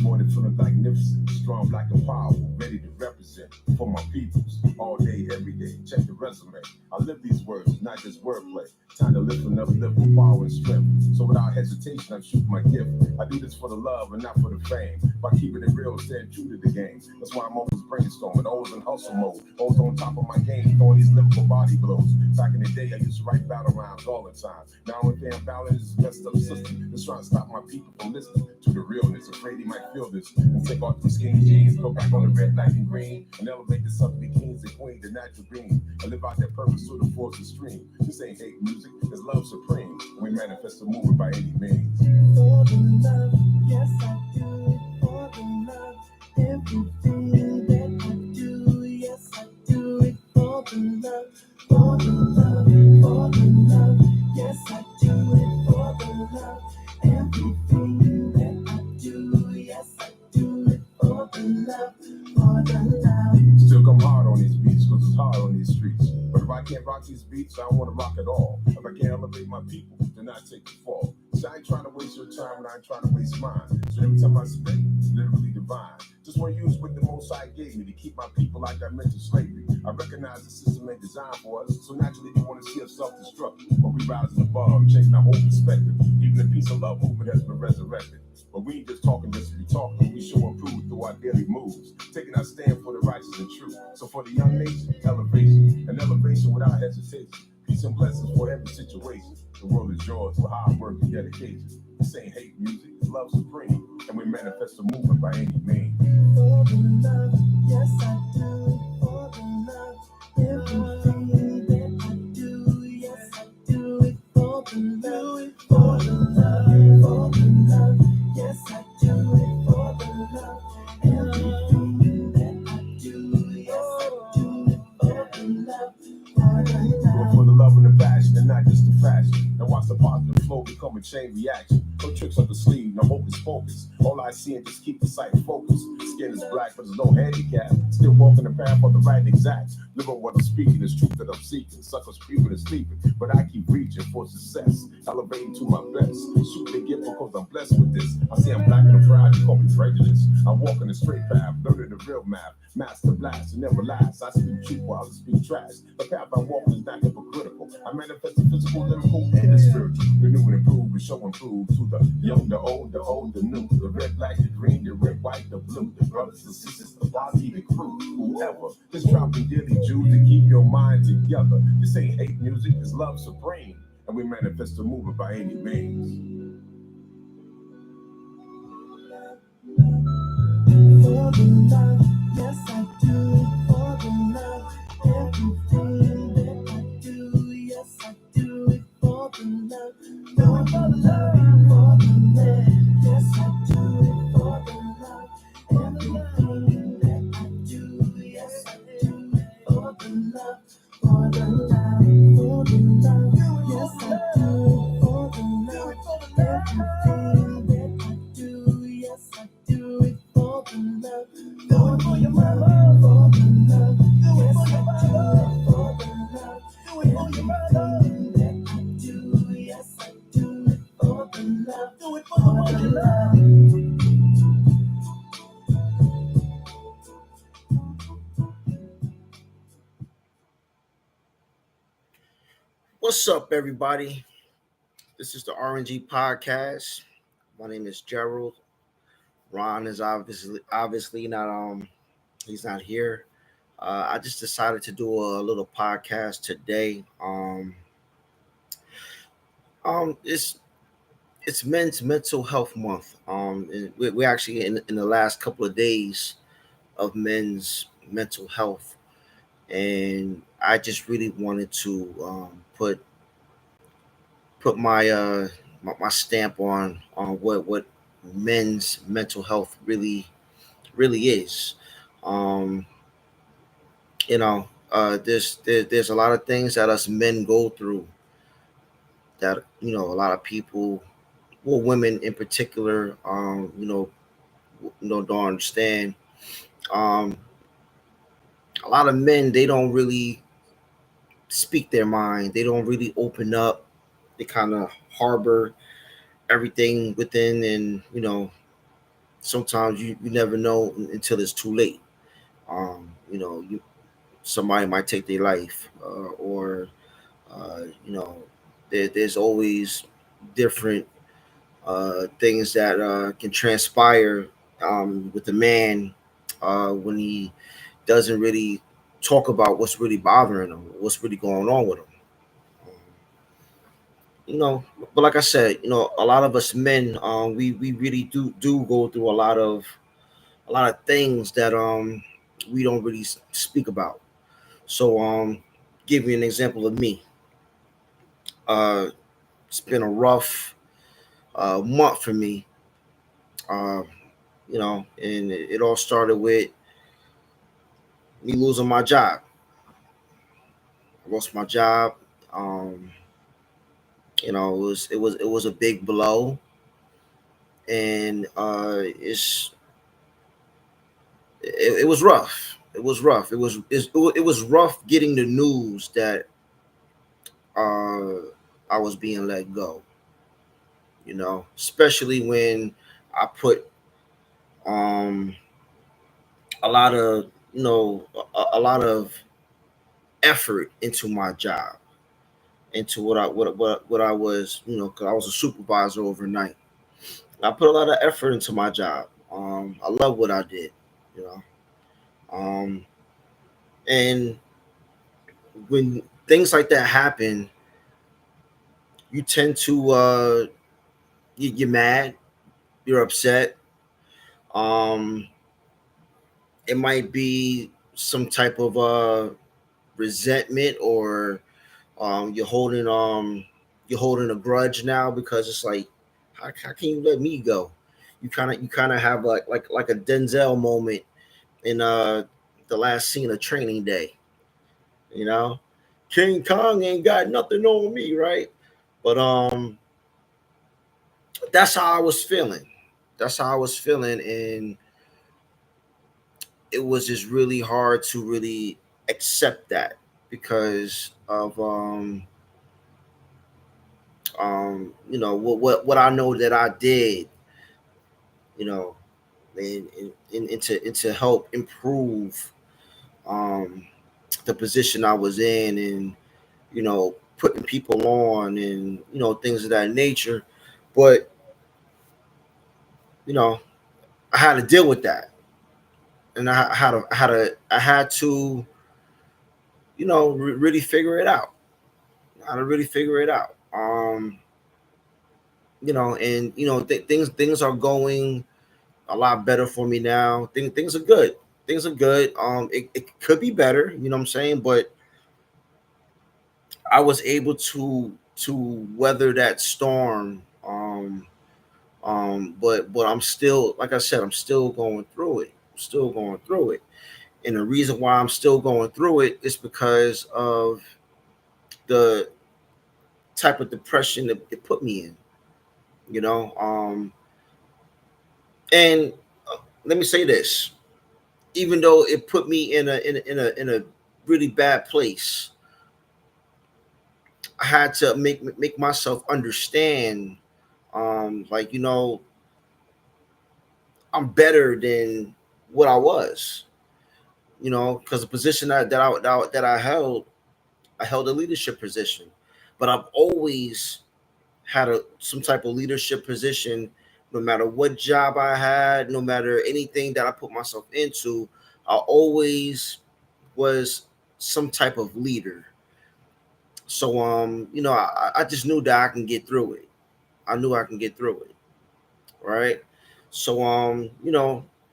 morning feeling magnificent, strong, black and powerful, ready to represent for my peoples all day, every day. Check the resume. I live these words, not just wordplay. Time to lift and uplift with power and strength. So without hesitation, I shoot my gift. I do this for the love and not for the fame. By keeping it real, staying true to the game. That's why I'm always brainstorming, always in hustle mode, always on top of my game, throwing these lyrical body blows. Back in the day, I used to write battle rhymes all the time. Now I'm damn balance is messed up system. Just trying to stop my people from listening to the realness. Afraid he might feel this and take off these skinny jeans, go back on the red, black, and green, and elevate this up to be kings and queens, the natural being. I live out that purpose through the force of stream. This ain't hate music, it's love supreme. We manifest the movement by any means. For the love, yes I do it for the love. Everything that I do, yes I do it for the love. For the love, for the love, yes I do it for the love. Everything that I do, yes I do it for the love, for the love. Still come hard on these beats, cause it's hard on these streets. But if I can't rock these beats, I don't want to rock at all. If I can't elevate my people, then I take the fall. So I ain't trying to waste your time and I ain't trying to waste mine. So every time I spit, it's literally divine. Just want to use what the Most High gave me to keep my people like I meant to slavery. I recognize the system ain't designed for us, so naturally they want to see us self-destruct. But we rising above, changing our whole perspective. Even the peace and love movement has been resurrected. But we ain't just talking just to be talking, we show and prove through our daily moves, taking our stand for the righteous and true. So for the young nation, elevation, and elevation without hesitation. Peace and blessings for every situation. The world is yours with hard work and dedication. This ain't hate music, it's love supreme, and we manifest the movement by any means. For the love, yes I do it for the love. Everything that I do, yes I do it for the love. For the love, for the love, yes I do it for the love. Everything that I do, yes I do it for the love. Do it for the love and the passion, and not just the fashion. Now watch the positive flow become a chain reaction. No tricks up the sleeve, no hocus pocus. All I see is just keep the sight focused. Skin is black, but there's no handicap. Still walking the path of the right exact. Living what I'm speaking is truth that I'm seeking. Suckers creeping and sleeping, but I keep reaching for success. Elevating to my best. Shoot the gift because I'm blessed with this. I say I'm black and I'm proud, you call me prejudice. I'm walking the straight path, learning the real math. Master blast and never last. I speak truth while I speak trash. The path I walk is not hypocritical. I manifest the physical, lyrical, and the spiritual. Renew and improve and show and prove to the young, the old, the new. The red, black, the green, the red, white, the blue. The brothers and sisters, the body, the crew. Whoever. Just dropping daily jewels to keep your mind together. This ain't hate music, it's love supreme. And we manifest the movement by any means. For the love, yes I do it for the love. Everything that I do, yes I do it for the love. Do it for the love, for the love. Yes I do it for the love. Everything that I do, yes I do it for the love, for the love, for the love. Yes I do it for the love. Everything that I do, yes I do it for the love. Do it for your mama, for the love. Yes I do it for the love. Everything that I do, yes I do it for the love. Do it for the love. What's up, everybody? This is the R&G Podcast. My name is Gerald. Ron is obviously not he's not here. I just decided to do a little podcast today. It's Men's Mental Health Month. And we're actually in the last couple of days of men's mental health, and I just really wanted to put my stamp on what men's mental health really is. Um, there's a lot of things that us men go through that a lot of people, well, women in particular, don't understand. Um, a lot of men, they don't really speak their mind. They don't really open up. They kind of harbor everything within, and sometimes you never know until it's too late. You somebody might take their life, or there's always different things that can transpire with the man when he doesn't really talk about what's really bothering him, what's really going on with him. Um, you know, but like I said, a lot of us men, we really do go through a lot of things that we don't really speak about. So give you an example of me. Uh, it's been a rough month for me. Uh, and it all started with me losing my job. I lost my job. Um, it was a big blow, and it was rough. It was rough. It was rough getting the news that uh, I was being let go. Especially when I put um, a lot of a lot of effort into my job, into what I was, because I was a supervisor overnight. I put a lot of effort into my job. I love what I did, you know. Um, and when things like that happen, you tend to you're mad, you're upset. Um, it might be some type of resentment, or you're holding a grudge now, because it's like, how can you let me go? You kind of have like a Denzel moment in the last scene of Training Day. You know, King Kong ain't got nothing on me, right? But that's how I was feeling. That's how I was feeling, and it was just really hard to really accept that, because of what I know that I did, you know, and to help improve um the position I was in, and putting people on, and things of that nature. But you know I had to deal with that, and I had to really figure it out. I had to really figure it out. And things are going a lot better for me now. Things are good. Things are good. It could be better, you know what I'm saying? But I was able to weather that storm. But I'm still, like I said, I'm still going through it. I'm still going through it. And the reason why I'm still going through it is because of the type of depression that it put me in. You know, and let me say this: even though it put me in a really bad place, I had to make myself understand, like, I'm better than what I was. Because the position that I held, I held a leadership position, but I've always had some type of leadership position. No matter what job I had, no matter anything that I put myself into, I always was some type of leader. So I just knew that I can get through it. I knew I can get through it, right? So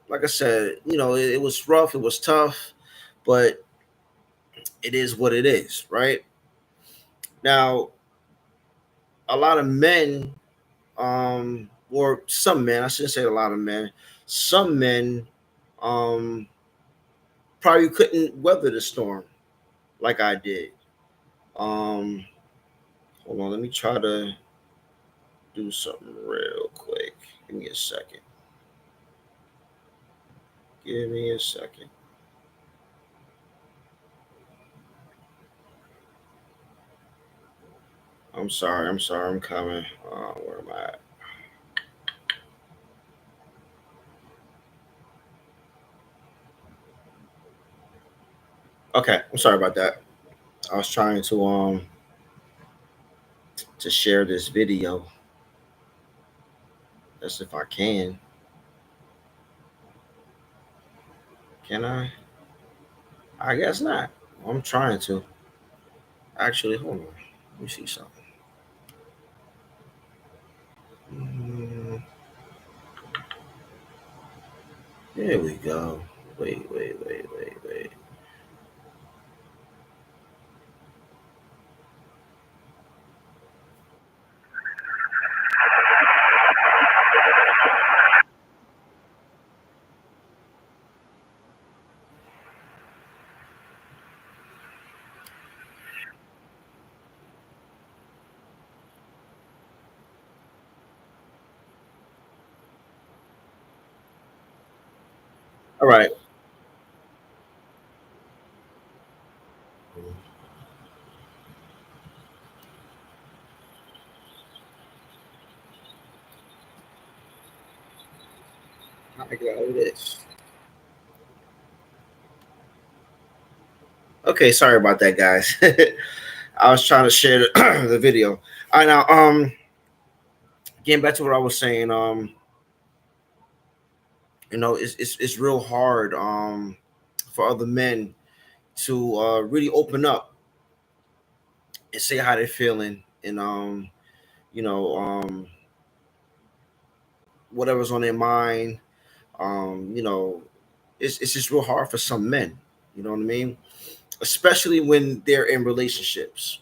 like I said, it was rough, it was tough, but it is what it is, right? Now, a lot of men, or some men, I shouldn't say a lot of men, some men um, probably couldn't weather the storm like I did. Um, Hold on, let me try to do something real quick. Give me a second. Give me a second. I'm sorry. I'm sorry. I'm coming. Where am I at? Okay, I'm sorry about that. I was trying to share this video. That's if I can. Can I? I guess not. I'm trying to. Actually, hold on. Let me see something. Mm, There we go. Wait. All right. I got this. Okay, sorry about that, guys. I was trying to share the video. All right, now, getting back to what I was saying, it's real hard, for other men to really open up and say how they're feeling, and you know, whatever's on their mind. Um, you know, it's just real hard for some men. You know what I mean? Especially when they're in relationships.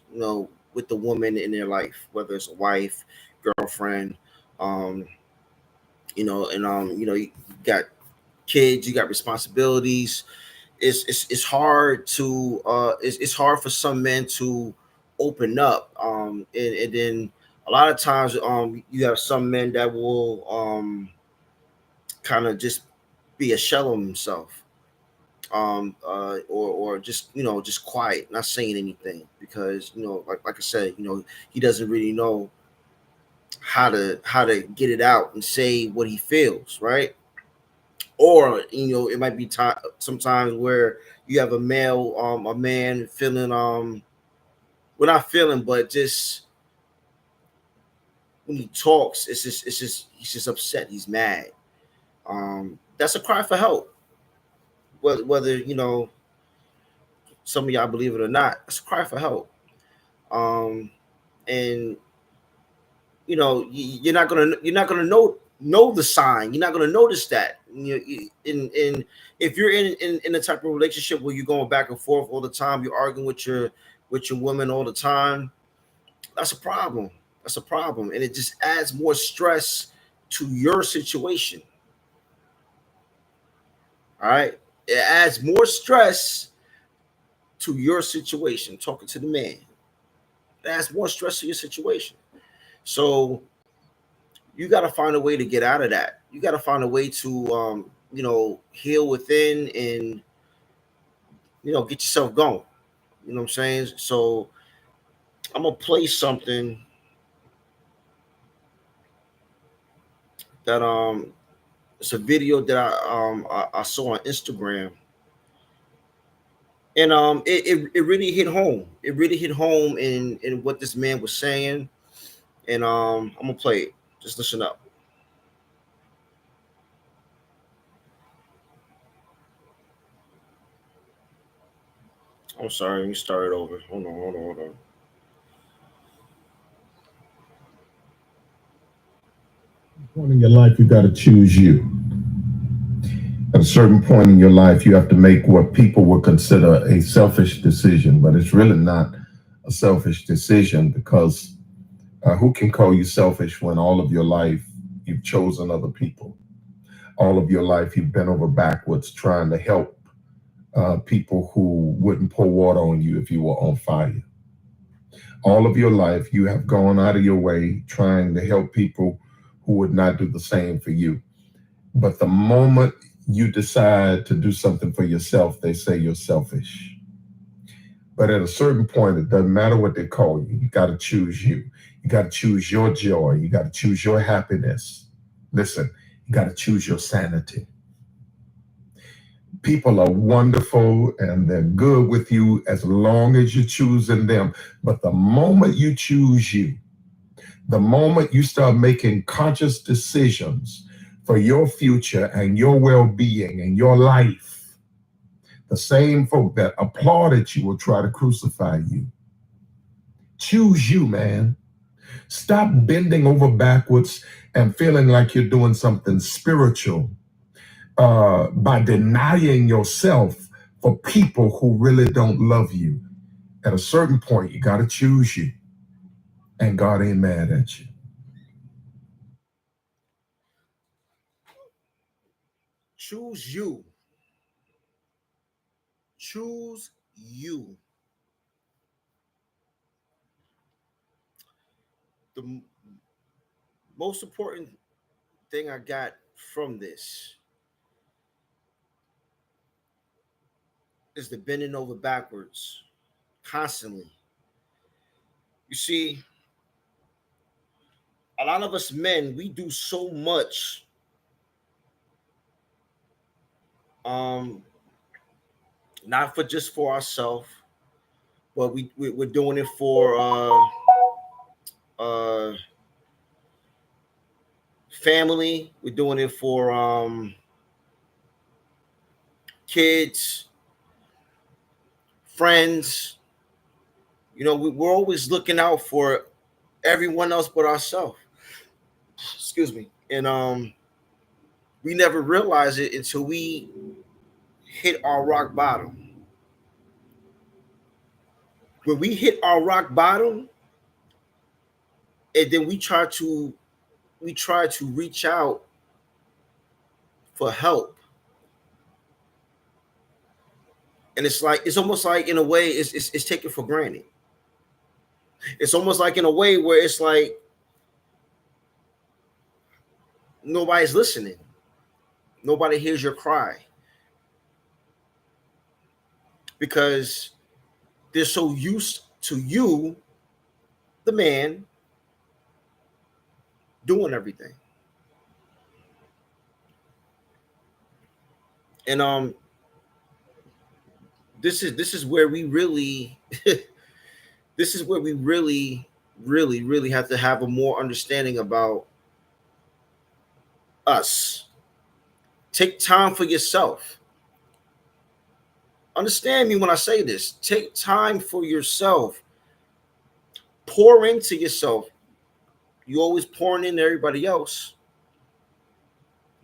With the woman in their life, whether it's a wife, girlfriend, um, and you got kids, you got responsibilities. It's hard to it's hard for some men to open up, and then a lot of times you have some men that will kind of just be a shell of himself, or just just quiet, not saying anything, because like I said, he doesn't really know how to get it out and say what he feels, right? Or it might be time sometimes where you have a man feeling, well, not feeling, but just when he talks, it's just he's just upset, he's mad. That's a cry for help. Whether some of y'all believe it or not, it's a cry for help. And you're not gonna know the sign. You're not gonna notice that. In if you're in a type of relationship where you're going back and forth all the time, you're arguing with your woman all the time. That's a problem. That's a problem, and it just adds more stress to your situation. All right, it adds more stress to your situation. Talking to the man, it adds more stress to your situation. So you got to find a way to get out of that. You got to find a way to heal within, and get yourself going. You know what I'm saying? So I'm gonna play something that it's a video that I saw on Instagram, and it really hit home. It really hit home in what this man was saying, and I'm gonna play it. Just listen up. I'm sorry, let me start it over. Hold on. Point in your life, you got to choose you. At a certain point in your life, you have to make what people would consider a selfish decision, but it's really not a selfish decision, because who can call you selfish when all of your life you've chosen other people? All of your life you've been over backwards trying to help people who wouldn't pour water on you if you were on fire. All of your life you have gone out of your way trying to help people who would not do the same for you. But the moment you decide to do something for yourself, they say you're selfish. But at a certain point, it doesn't matter what they call you. You got to choose you. You got to choose your joy. You got to choose your happiness. Listen, you got to choose your sanity. People are wonderful and they're good with you as long as you're choosing them. But the moment you choose you, the moment you start making conscious decisions for your future and your well being and your life, the same folk that applauded you will try to crucify you. Choose you, man. Stop bending over backwards and feeling like you're doing something spiritual by denying yourself for people who really don't love you. At a certain point, you got to choose you, and God ain't mad at you. Choose you. Choose you. The most important thing I got from this is the bending over backwards constantly. You see, a lot of us men, we do so much um not for just for ourselves, but we're doing it for uh family, we're doing it for kids, friends. You know, we're always looking out for everyone else but ourselves. Excuse me. And we never realize it until we hit our rock bottom. When we hit our rock bottom, and then we try to reach out for help. And it's like it's almost like in a way it's taken for granted. It's almost like in a way where it's like nobody's listening. Nobody hears your cry because they're so used to you, the man, doing everything. And this is where we really this is where we really have to have a more understanding about us. Take time for yourself. Understand me when I say this. Take time for yourself. Pour into yourself. You always pouring into everybody else.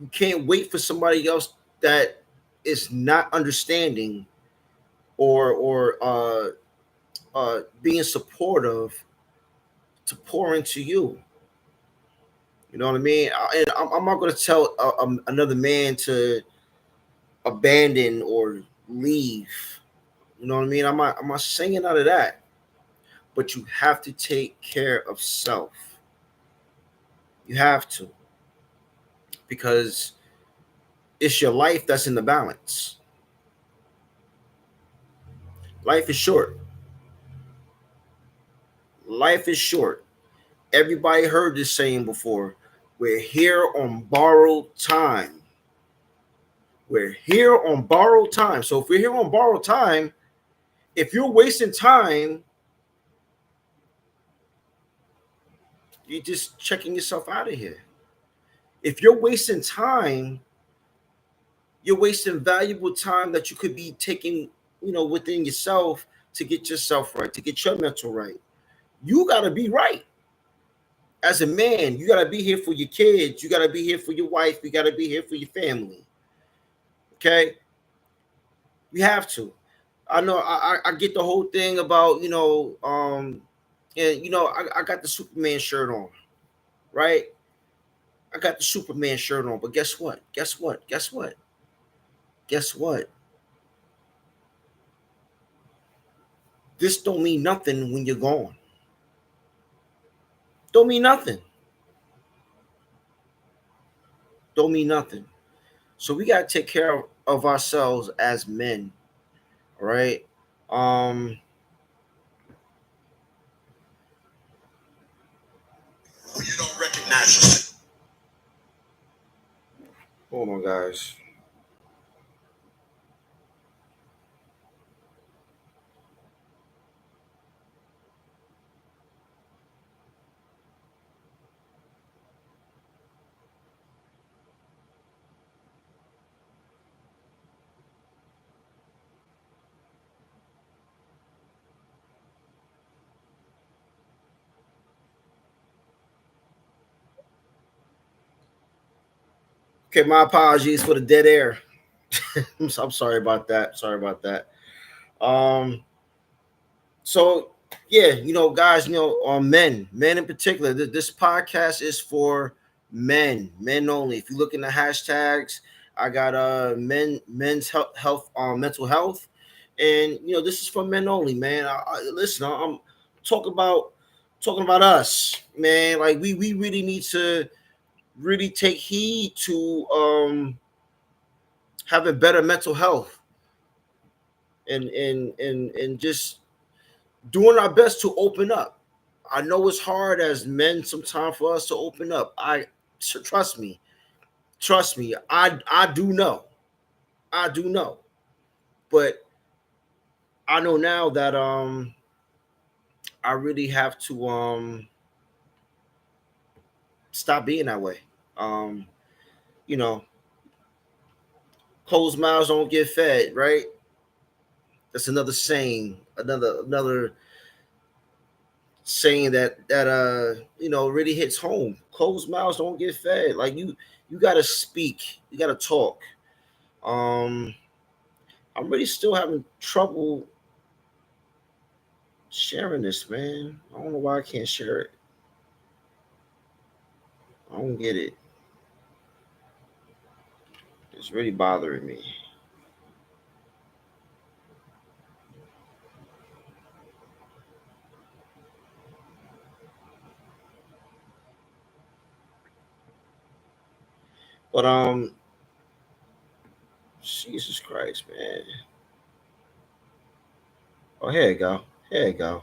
You can't wait for somebody else that is not understanding or being supportive to pour into you. You know what I mean? And I'm not going to tell another man to abandon or leave. You know what I mean? I'm not saying none of that. But you have to take care of self. You have to, because it's your life that's in the balance. Life is short. Life is short. Everybody heard this saying before. We're here on borrowed time. We're here on borrowed time. So if we're here on borrowed time, if you're wasting time, you're just checking yourself out of here. If you're wasting time, you're wasting valuable time that you could be taking, within yourself to get yourself right, to get your mental right. You got to be right. As a man, you got to be here for your kids. You got to be here for your wife. You got to be here for your family. Okay? We have to. I know I get the whole thing about, and, I got the Superman shirt on, right? I got the Superman shirt on, but guess what? Guess what? Guess what? Guess what? This don't mean nothing when you're gone. Don't mean nothing. Don't mean nothing. So we gotta take care of ourselves as men. All right. You don't recognize yourself. Hold on, guys. Okay, my apologies for the dead air. I'm sorry about that. Sorry about that. Um, so yeah, guys, men in particular. This podcast is for men only. If you look in the hashtags, I got men's health, mental health, and this is for men only, man. Listen, I'm talking about talking about us, man. Like we really need to really take heed to having better mental health and just doing our best to open up. I know it's hard as men sometimes for us to open up. Trust me, trust me. I do know, I do know, but I know now that I really have to stop being that way. Um, you know, closed mouths don't get fed, right? That's another saying, another saying that really hits home. Closed mouths don't get fed. Like you gotta speak, you gotta talk. Um, I'm really still having trouble sharing this, man. I don't know why I can't share it. I don't get it. It's really bothering me. But Jesus Christ, man. Oh, here you go. Here you go.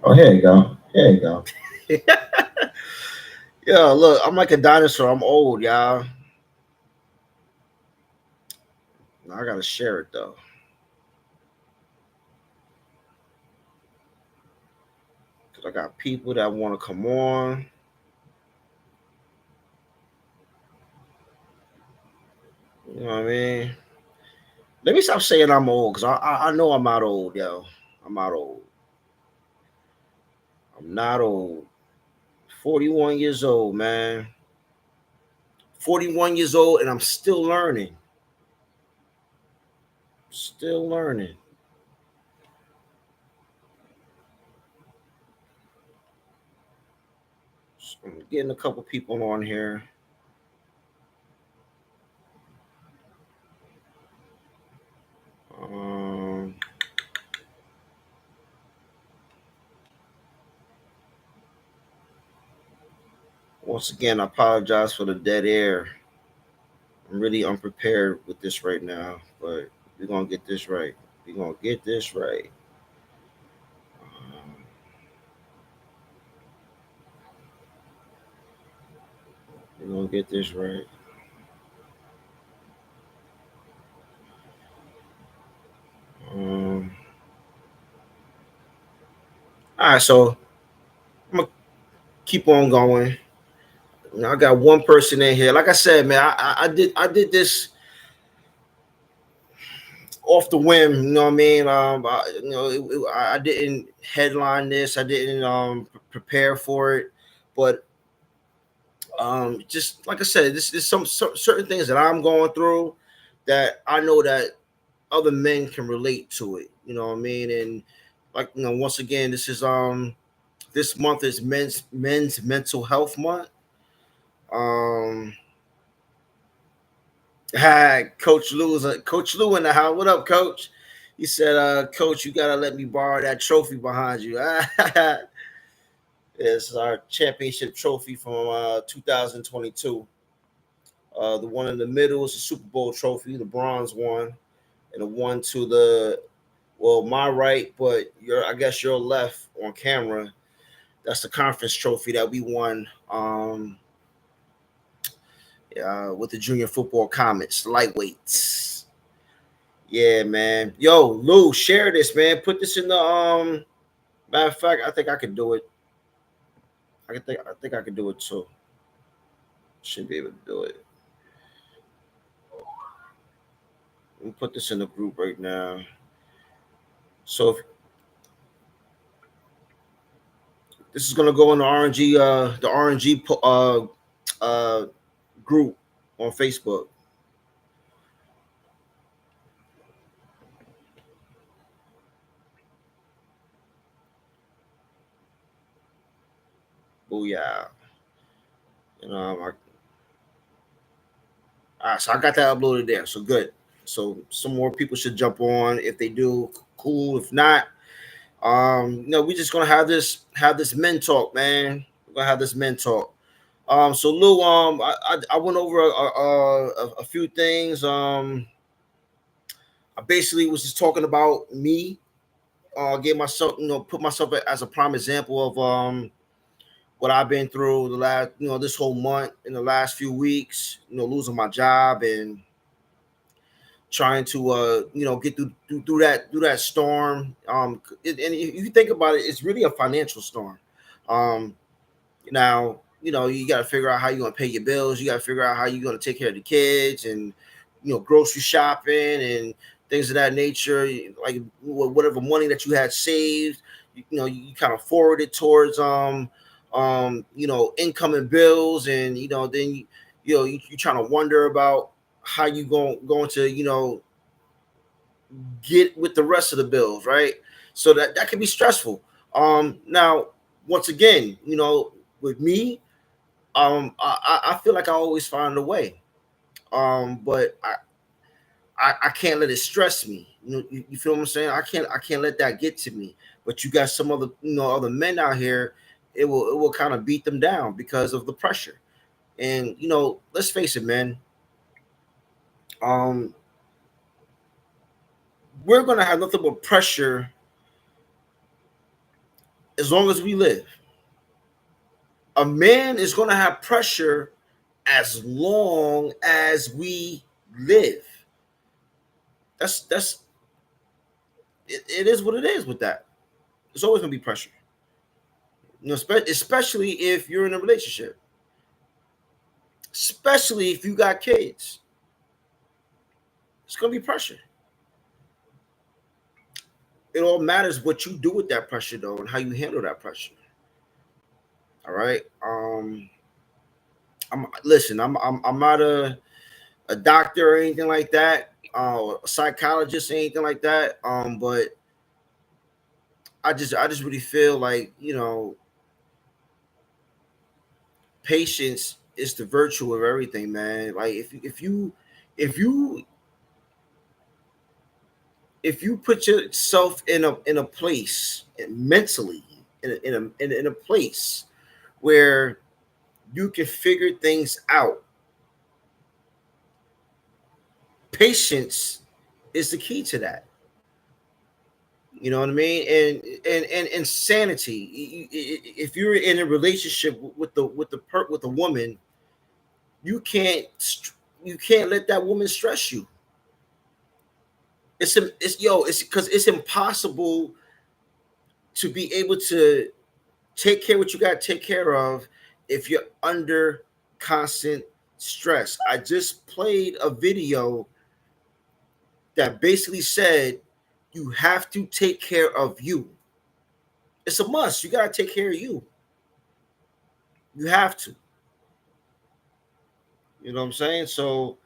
Oh, here you go. Here you go. Yeah, look, I'm like a dinosaur. I'm old, y'all. I gotta share it though. Cause I got people that want to come on. You know what I mean? Let me stop saying I'm old, cause I know I'm not old, yo. I'm not old. I'm not old. 41 years old, man. 41 years old, and I'm still learning. Still learning. So I'm getting a couple people on here. Um, Once again, I apologize for the dead air. I'm really unprepared with this right now, but we're gonna get this right. We're gonna get this right. Um, we're gonna get this right. Um, all right, so I'm gonna keep on going. I got one person in here. Like I said, man, I did this off the whim. You know what I mean? I didn't headline this. I didn't prepare for it, but just like I said, this is some certain things that I'm going through that I know that other men can relate to it. You know what I mean? And like once again, this month is men's mental health month. Um, Hi, Coach Lou in the house. What up, Coach? He said, Coach, you gotta let me borrow that trophy behind you. It's our championship trophy from 2022. The one in the middle is the Super Bowl trophy, the bronze one, and the one to the my right, but I guess your left on camera. That's the conference trophy that we won with the junior football Comets, lightweights. Yeah, man. Yo, Lou, share this, man. Put this in the matter of fact, I think I could do it. I think I could do it too. Should be able to do it. Let me put this in the group right now. So if this is gonna go in the R&G uh group on Facebook. Oh yeah, you know, so I got that uploaded there. So good. So some more people should jump on. If they do, cool. If not, we're just gonna have this men talk, man. We're gonna have this men talk. So Lou, I went over a few things. I basically was just talking about me. Gave myself, put myself as a prime example of what I've been through the last, this whole month, in the last few weeks, losing my job and trying to get through that storm. And if you think about it, it's really a financial storm. Now, you got to figure out how you're going to pay your bills. You got to figure out how you're going to take care of the kids and, grocery shopping and things of that nature. Like whatever money that you had saved, you kind of forward it towards, incoming bills. And, then, you're trying to wonder about how you going to, get with the rest of the bills. Right. So that can be stressful. Now, once again, with me, I feel like I always find a way. But I can't let it stress me. You feel what I'm saying? I can't let that get to me. But you got some other, other men out here, it will kind of beat them down because of the pressure. And let's face it, man. We're gonna have nothing but pressure as long as we live. A man is gonna have pressure as long as we live. That's it is what it is with that. There's always gonna be pressure. Especially if you're in a relationship. Especially if you got kids. It's gonna be pressure. It all matters what you do with that pressure though, and how you handle that pressure. All right. I'm not a doctor or anything like that, a psychologist or anything like that. But I just really feel like, patience is the virtue of everything, man. Like if you put yourself in a place mentally in a place where you can figure things out, patience is the key to that. You know what I mean? And sanity. If you're in a relationship with the woman, you can't let that woman stress you. It's because it's impossible to be able to take care of what you got to take care of if you're under constant stress. I just played a video that basically said you have to take care of you. It's a must. You got to take care of you. You have to. You know what I'm saying? So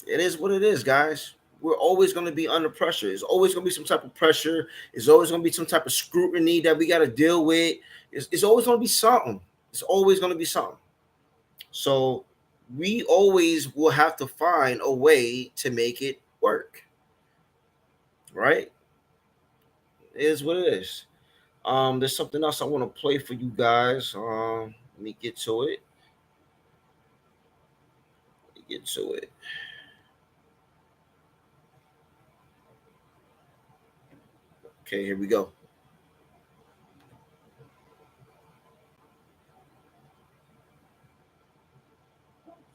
it is what it is, guys. We're always going to be under pressure. There's always going to be some type of pressure. There's always going to be some type of scrutiny that we got to deal with. It's always going to be something. It's always going to be something. So we always will have to find a way to make it work. Right? It is what it is. There's something else I want to play for you guys. Let me get to it. Okay, here we go.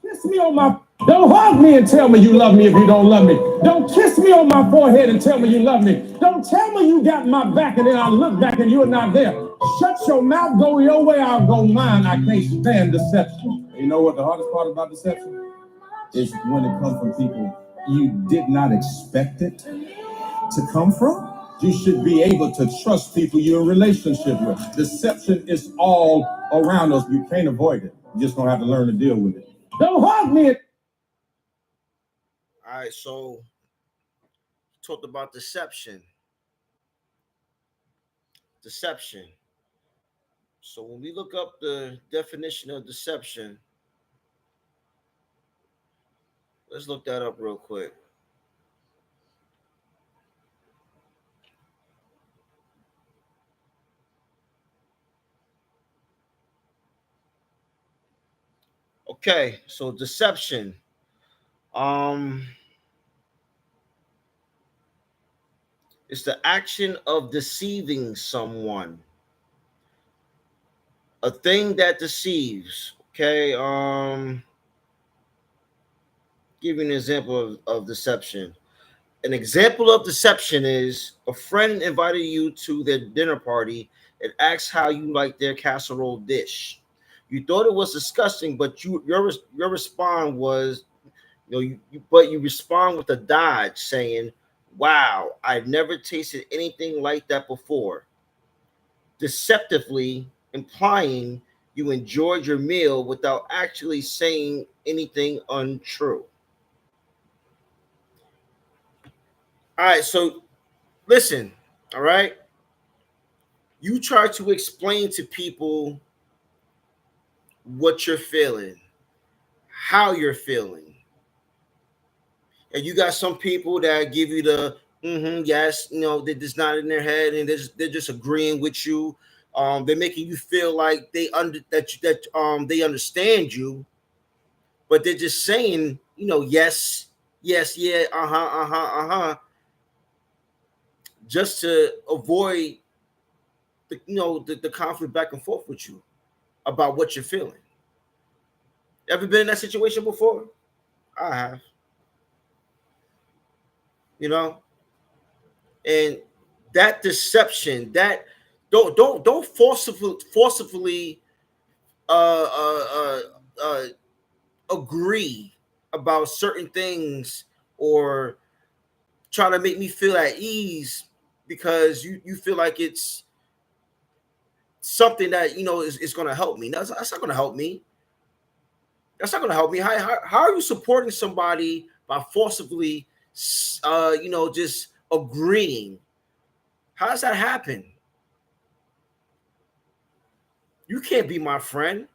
Kiss me on my. Don't hug me and tell me you love me if you don't love me. Don't kiss me on my forehead and tell me you love me. Don't tell me you got my back and then I look back and you're not there. Shut your mouth, go your way, I'll go mine. I can't stand deception. You know what the hardest part about deception is? When it comes from people you did not expect it to come from. You should be able to trust people you're in a relationship with. Deception is all around us. You can't avoid it. You're just gonna have to learn to deal with it. Don't hug me. All right, so talked about deception. Deception. So when we look up the definition of deception, let's look that up real quick. Okay, so deception. It's the action of deceiving someone. A thing that deceives. Okay. Give you an example of deception. An example of deception is a friend invited you to their dinner party and asked how you like their casserole dish. You thought it was disgusting, but your response was, you respond with a dodge saying, "Wow, I've never tasted anything like that before," deceptively implying you enjoyed your meal without actually saying anything untrue. All right, so listen, all right? You try to explain to people what you're feeling, how you're feeling. And you got some people that give you the yes, they're just not in their head and they're just agreeing with you. They're making you feel like they understand you, but they're just saying, yes, yes, yeah, just to avoid the conflict back and forth with you about what you're feeling. Ever been in that situation before? I have. And that deception, that don't forcibly agree about certain things or try to make me feel at ease because you feel like it's something that is going to help me. That's not going to help me. That's not going to help me. How are you supporting somebody by forcibly just agreeing? How does that happen? You can't be my friend.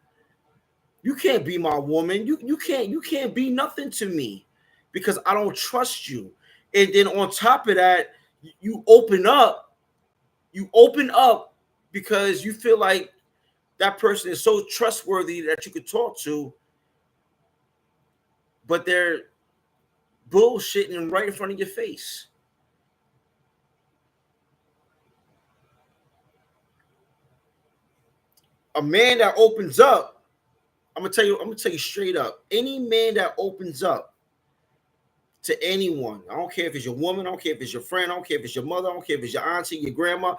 You can't be my woman. You can't be nothing to me because I don't trust you. And then on top of that, you open up because you feel like that person is so trustworthy that you could talk to, but they're bullshitting right in front of your face. A man that opens up, I'm gonna tell you straight up. Any man that opens up to anyone, I don't care if it's your woman, I don't care if it's your friend, I don't care if it's your mother, I don't care if it's your auntie, your grandma.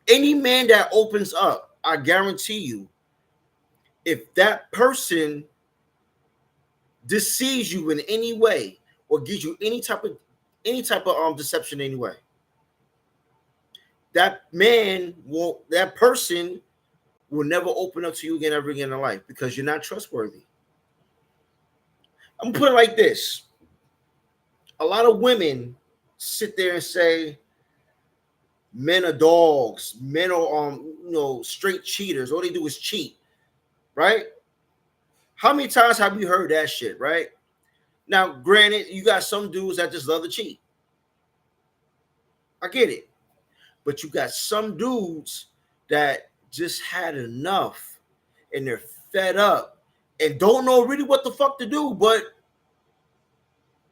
Any man that opens up, I guarantee you, if that person deceives you in any way or gives you any type of deception anyway, that person will never open up to you again ever again in life because you're not trustworthy. I'm gonna put it like this. A lot of women sit there and say men are dogs, men are straight cheaters. All they do is cheat, right? How many times have you heard that shit, right? Now, granted, you got some dudes that just love to cheat. I get it. But you got some dudes that just had enough and they're fed up and don't know really what the fuck to do, but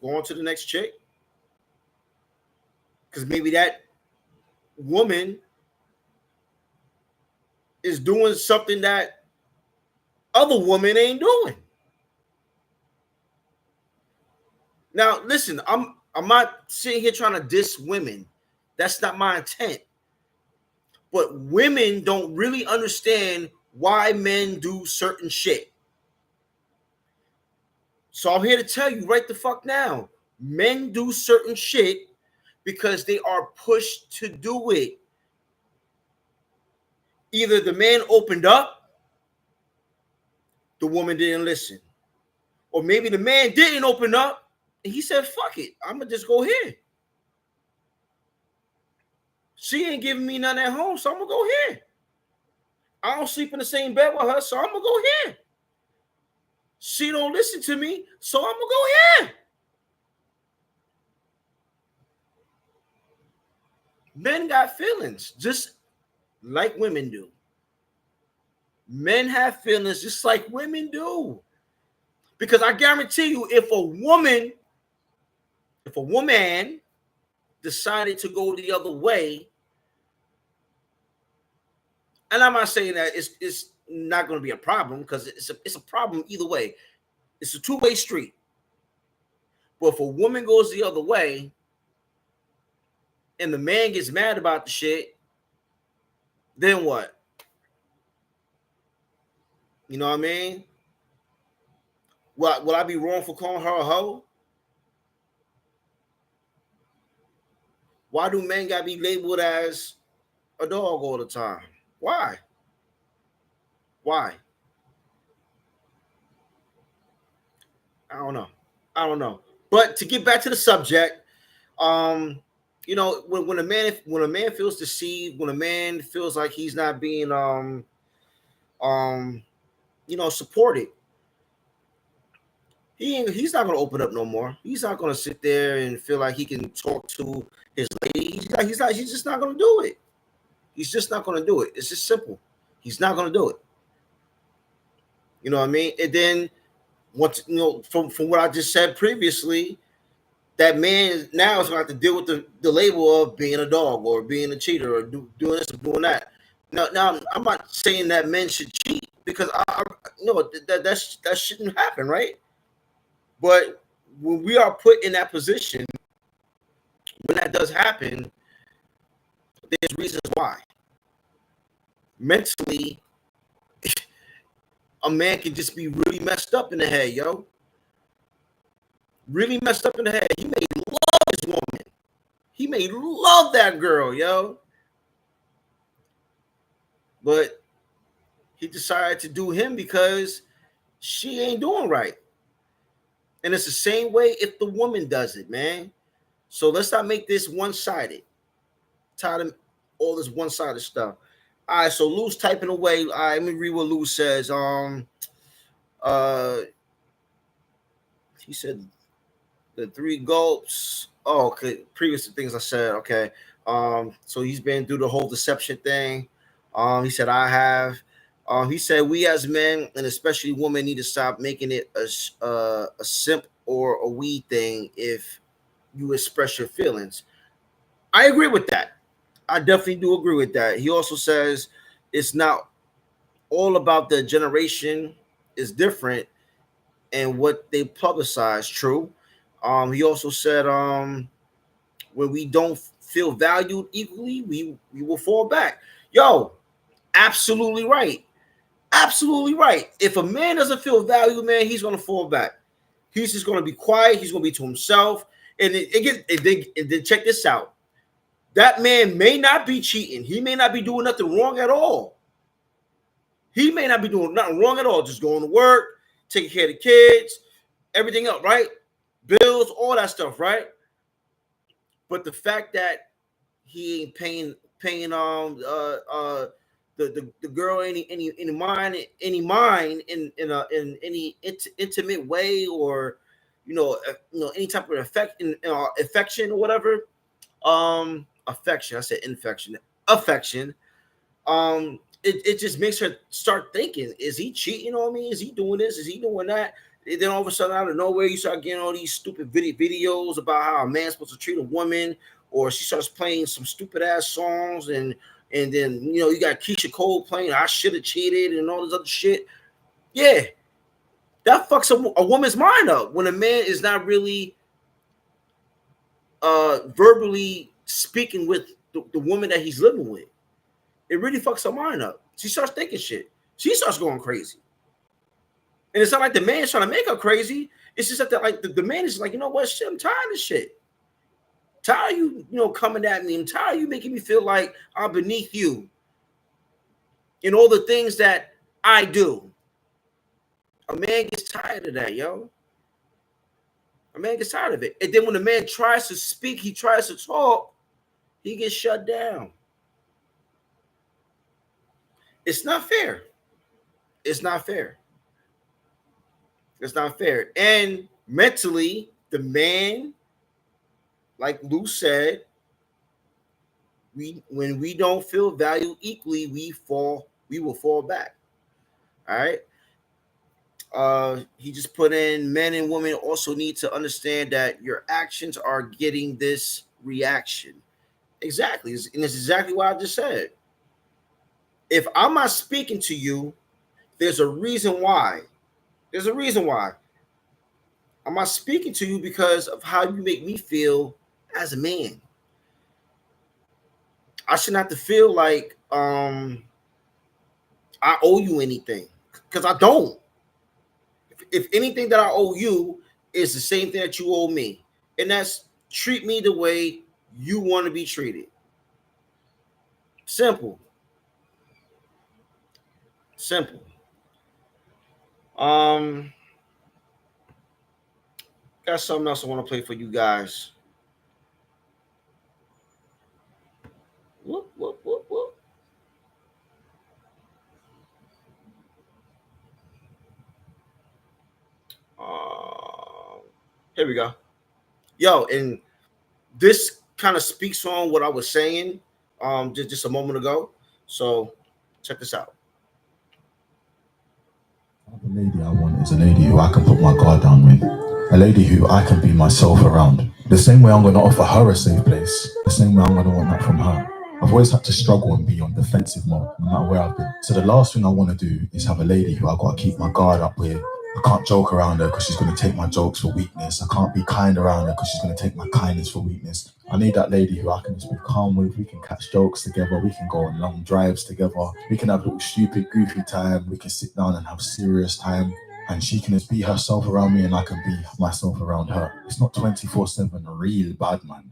go on to the next chick. Because maybe that woman is doing something that other woman ain't doing. Now, listen, I'm not sitting here trying to diss women. That's not my intent. But women don't really understand why men do certain shit. So I'm here to tell you right the fuck now. Men do certain shit because they are pushed to do it. Either the man opened up, the woman didn't listen. Or maybe the man didn't open up and he said, fuck it, I'm going to just go here. She ain't giving me none at home, so I'm going to go here. I don't sleep in the same bed with her, so I'm going to go here. She don't listen to me, so I'm going to go here. Men got feelings, just like women do. Men have feelings just like women do. Because I guarantee you, if a woman decided to go the other way, and I'm not saying that it's not going to be a problem, because it's a problem either way. It's a two-way street. But if a woman goes the other way and the man gets mad about the shit, then what? You know what I mean? Will I be wrong for calling her a hoe? Why do men gotta be labeled as a dog all the time? Why? I don't know. But to get back to the subject, you know, when a man feels deceived, when a man feels like he's not being supported, he's not gonna open up no more. He's not gonna sit there and feel like he can talk to his lady. He's just not gonna do it. He's just not gonna do it. It's just simple. He's not gonna do it. You know what I mean? And then once, you know, from what I just said previously, that man now is going to have to deal with the label of being a dog or being a cheater or doing this or doing that. Now I'm not saying that men should cheat, because I know that shouldn't happen, right? But when we are put in that position, when that does happen, there's reasons why. Mentally, a man can just be really messed up in the head, yo. Really messed up in the head. He may love this woman. He may love that girl, yo. But he decided to do him because she ain't doing right. And it's the same way if the woman does it, man. So let's not make this one-sided. Tired of all this one-sided stuff. All right, so Lou's typing away. All right, let me read what Lou says. He said the 3 gulps. Oh, okay. Previous to things I said. Okay. So he's been through the whole deception thing. He said I have. He said we as men and especially women need to stop making it a simp or a we thing if you express your feelings. I agree with that. I definitely do agree with that. He also says it's not all about the generation is different and what they publicize. True. He also said when we don't feel valued equally, we will fall back. Yo, absolutely right. Absolutely right. If a man doesn't feel valued, man, he's going to fall back. He's just going to be quiet. He's going to be to himself. And then check this out. That man may not be cheating. He may not be doing nothing wrong at all. He may not be doing nothing wrong at all. Just going to work, taking care of the kids, everything else, right? Bills, all that stuff, right? But the fact that he ain't paying the girl any mind in any intimate way, or any type of affection or whatever. Affection. I said infection. Affection. It just makes her start thinking: is he cheating on me? Is he doing this? Is he doing that? And then all of a sudden, out of nowhere, you start getting all these stupid videos about how a man's supposed to treat a woman, or she starts playing some stupid ass songs, and then you got Keisha Cole playing "I Should Have Cheated" and all this other shit. Yeah, that fucks a woman's mind up when a man is not really verbally speaking with the woman that he's living with. It really fucks her mind up. She starts thinking shit. She starts going crazy. And it's not like the man's trying to make her crazy. It's just that the man is like, you know what, shit, I'm tired of this shit. Tired of you, coming at me. I'm tired of you making me feel like I'm beneath you in all the things that I do. A man gets tired of that, yo. A man gets tired of it. And then when a man tries to speak, he tries to talk, he gets shut down. It's not fair. It's not fair. It's not fair. And mentally, the man, like Lou said, when we don't feel valued equally, we will fall back. All right. He just put in, men and women also need to understand that your actions are getting this reaction. Exactly. And it's exactly what I just said. If I'm not speaking to you, there's a reason why. There's a reason why. I'm not speaking to you because of how you make me feel as a man. I shouldn't have to feel like I owe you anything, because I don't. If anything that I owe you is the same thing that you owe me, and that's treat me the way you want to be treated. Simple. Simple. Got something else I want to play for you guys. Whoop, whoop, whoop, whoop. Here we go. Yo, and this kind of speaks on what I was saying just a moment ago. So check this out. The lady I want is a lady who I can put my guard down with. A lady who I can be myself around. The same way I'm going to offer her a safe place, the same way I'm going to want that from her. I've always had to struggle and be on defensive mode, no matter where I've been. So the last thing I want to do is have a lady who I've got to keep my guard up with. I can't joke around her because she's going to take my jokes for weakness. I can't be kind around her because she's going to take my kindness for weakness. I need that lady who I can just be calm with. We can catch jokes together. We can go on long drives together. We can have little stupid, goofy time. We can sit down and have serious time. And she can just be herself around me and I can be myself around her. It's not 24/7 real bad, man.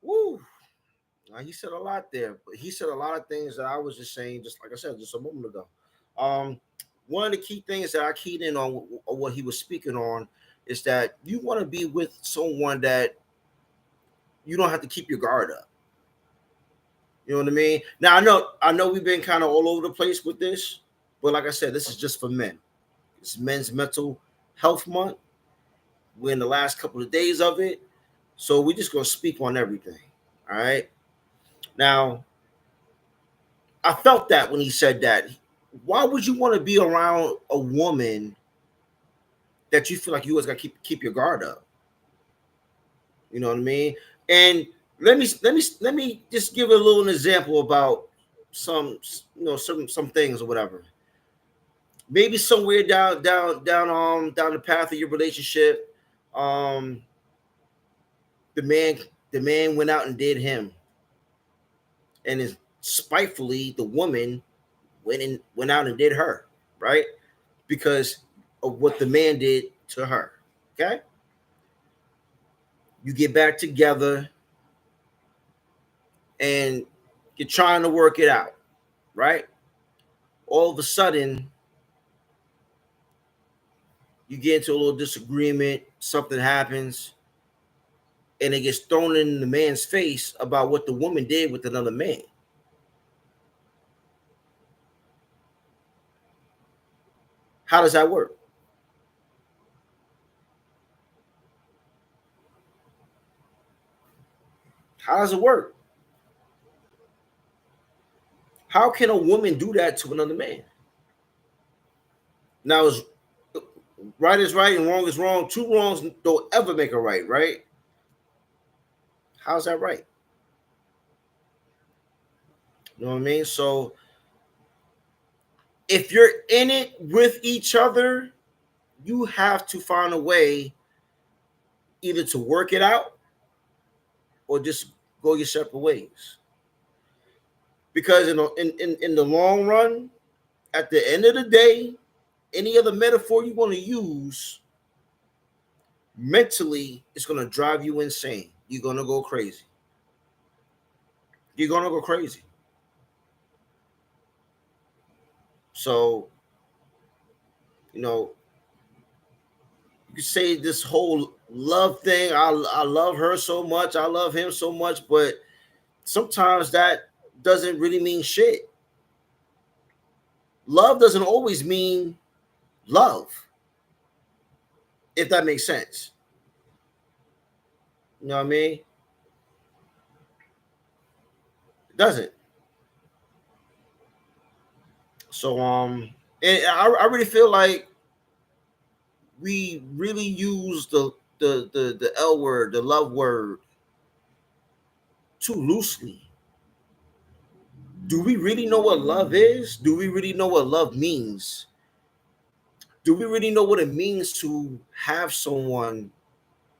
Woo. Now, he said a lot there, but he said a lot of things that I was just saying, just like I said, just a moment ago. One of the key things that I keyed in on what he was speaking on is that you want to be with someone that you don't have to keep your guard up. You know what I mean? Now, I know we've been kind of all over the place with this, but like I said, this is just for men. It's Men's Mental Health Month. We're in the last couple of days of it, so we're just going to speak on everything. All right? Now, I felt that when he said that. Why would you want to be around a woman that you feel like you always got to keep your guard up? You know what I mean? And let me just give a little example about some things or whatever. Maybe somewhere down the path of your relationship, the man went out and did him, and is spitefully the woman went out and did her, right? Because of what the man did to her. Okay? You get back together and you're trying to work it out, right? All of a sudden, you get into a little disagreement, something happens, and it gets thrown in the man's face about what the woman did with another man. How does that work? How does it work? How can a woman do that to another man? Now, right is right and wrong is wrong. Two wrongs don't ever make a right, right? How's that right? You know what I mean? So, if you're in it with each other, you have to find a way either to work it out or just go your separate ways. Because in the long run, at the end of the day, any other metaphor you want to use, mentally it's gonna drive you insane. You're gonna go crazy. You're gonna go crazy. So, you know, you say this whole love thing. I love her so much. I love him so much, but sometimes that doesn't really mean shit. Love doesn't always mean love, if that makes sense. You know what I mean? It doesn't. So and I really feel like we really use the L word, the love word, too loosely. Do we really know what love is? Do we really know what love means? Do we really know what it means to have someone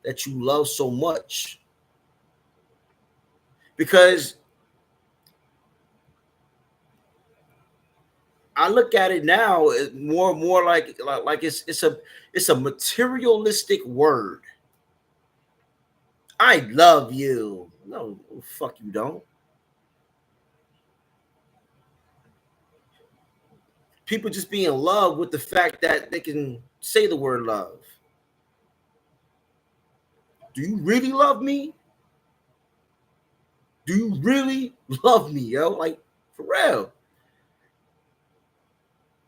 that you love so much? Because I look at it now more like it's a materialistic word. I love you. No, fuck you don't. People just be in love with the fact that they can say the word love. Do you really love me? Do you really love me, yo? Like, for real.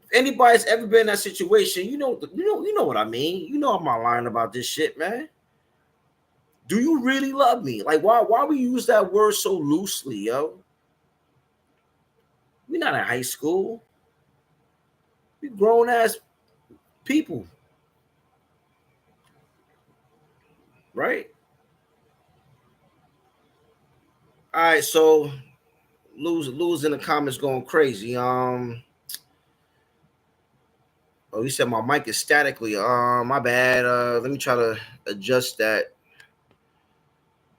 If anybody's ever been in that situation, you know what I mean. You know I'm not lying about this shit, man. Do you really love me? Like, why we use that word so loosely, yo? We're not in high school. We grown ass people, right? All right, so lose in the comments going crazy. Oh, he said my mic is statically. My bad. Let me try to adjust that.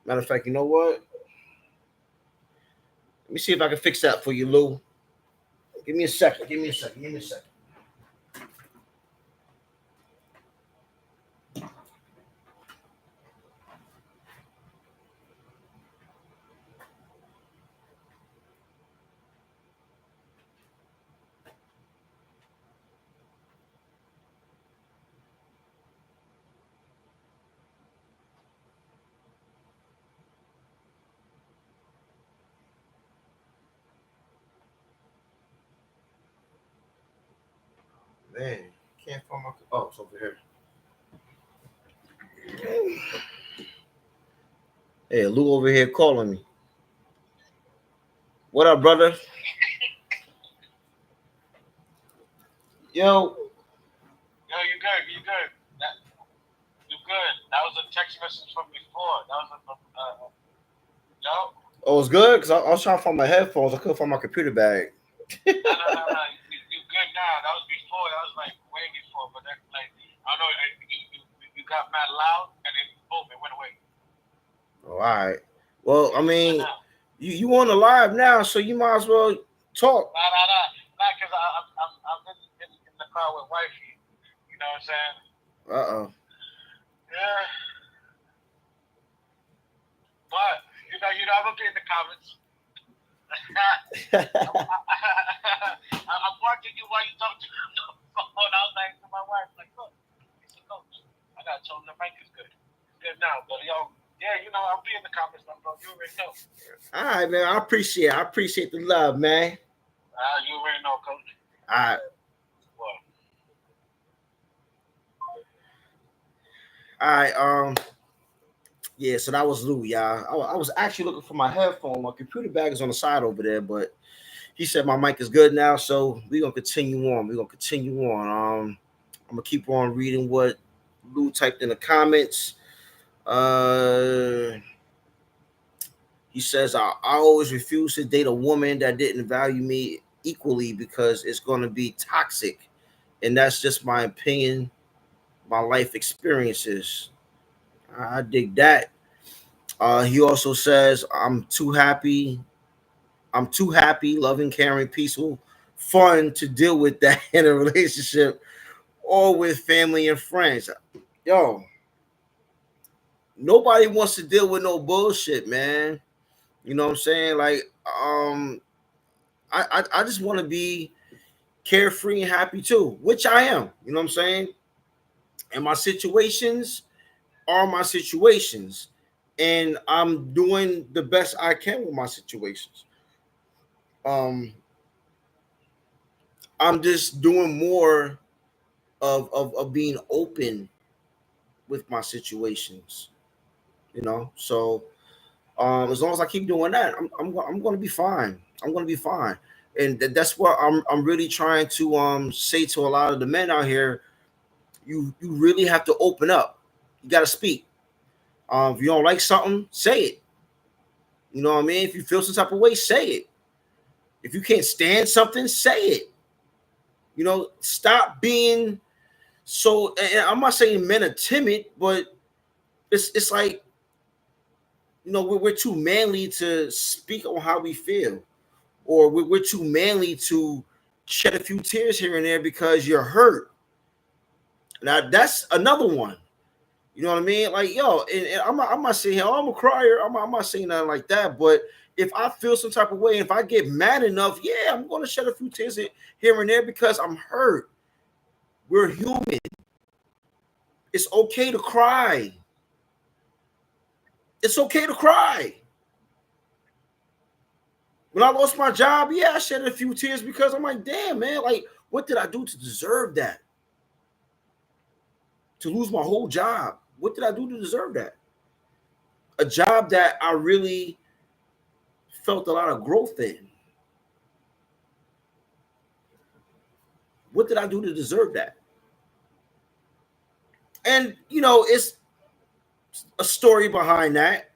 Matter of fact, you know what? Let me see if I can fix that for you, Lou. Give me a second. Man, can't find my. Oh, it's over here. Hey, Lou over here calling me. What up, brother? Yo. Yo, you good? You good? You good? That was a text message from before. That was yo. Oh, it's good because I was trying to find my headphones. I couldn't find my computer bag. No. You good now? That was before. That was like way before. But that like I don't know. You got mad loud and then boom, it went away. Oh, all right. Well, I mean, you on the live now, so you might as well talk. Nah. Because I'm in the car with wifey. You know what I'm saying? Yeah. But you know, I'm gonna get in the comments. I'm watching you while you talk to me on the phone. I was like to my wife, like, look, it's a coach. I gotta tell him the mic is good. It's good now, but yo, yeah, you know, I'll be in the comments, bro. You already know. All right, man. I appreciate the love, man. You already know, coach. All right. Well. All right. Yeah, so that was Lou, y'all. I was actually looking for my headphone. My computer bag is on the side over there, but he said my mic is good now, so we're gonna continue on. I'm gonna keep on reading what Lou typed in the comments. He says I always refuse to date a woman that didn't value me equally because it's gonna be toxic, and that's just my opinion, my life experiences. I dig that. He also says, I'm too happy, loving, caring, peaceful, fun to deal with that in a relationship or with family and friends. Yo, nobody wants to deal with no bullshit, man. You know what I'm saying? Like, I just want to be carefree and happy too, which I am. You know what I'm saying? And my situations are my situations, and I'm doing the best I can with my situations. Um, I'm just doing more of being open with my situations, you know. So as long as I keep doing that, I'm going to be fine. I'm going to be fine, and that's what I'm really trying to say to a lot of the men out here. You really have to open up. You got to speak. If you don't like something, say it. You know what I mean? If you feel some type of way, say it. If you can't stand something, say it. You know, stop being so. And I'm not saying men are timid, but it's like, you know, we're too manly to speak on how we feel, or we're too manly to shed a few tears here and there because you're hurt. Now that's another one. You know what I mean? Like, yo, and I'm not saying, oh, I'm a crier. I'm not saying nothing like that. But if I feel some type of way, if I get mad enough, yeah, I'm going to shed a few tears here and there because I'm hurt. We're human. It's okay to cry. It's okay to cry. When I lost my job, yeah, I shed a few tears because I'm like, damn, man, like, what did I do to deserve that? To lose my whole job. What did I do to deserve that? A job that I really felt a lot of growth in. What did I do to deserve that? And, you know, it's a story behind that.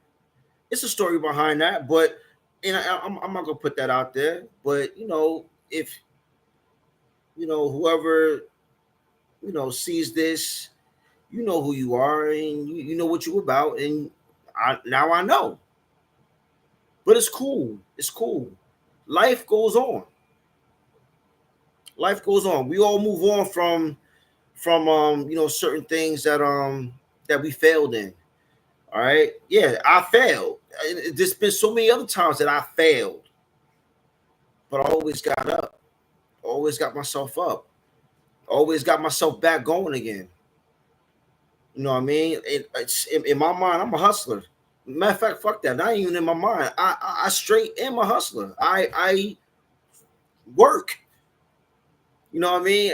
It's a story behind that, but and I'm not gonna put that out there. But you know, if you know whoever sees this, you know who you are, and you know what you're about, and now I know. But it's cool. It's cool. Life goes on. Life goes on. We all move on from certain things that we failed in. All right. Yeah, I failed. There's been so many other times that I failed, but I always got up. Always got myself up. Always got myself back going again. You know what I mean? It's in my mind, I'm a hustler. Matter of fact, fuck that. Not even in my mind. I straight am a hustler. I work. You know what I mean?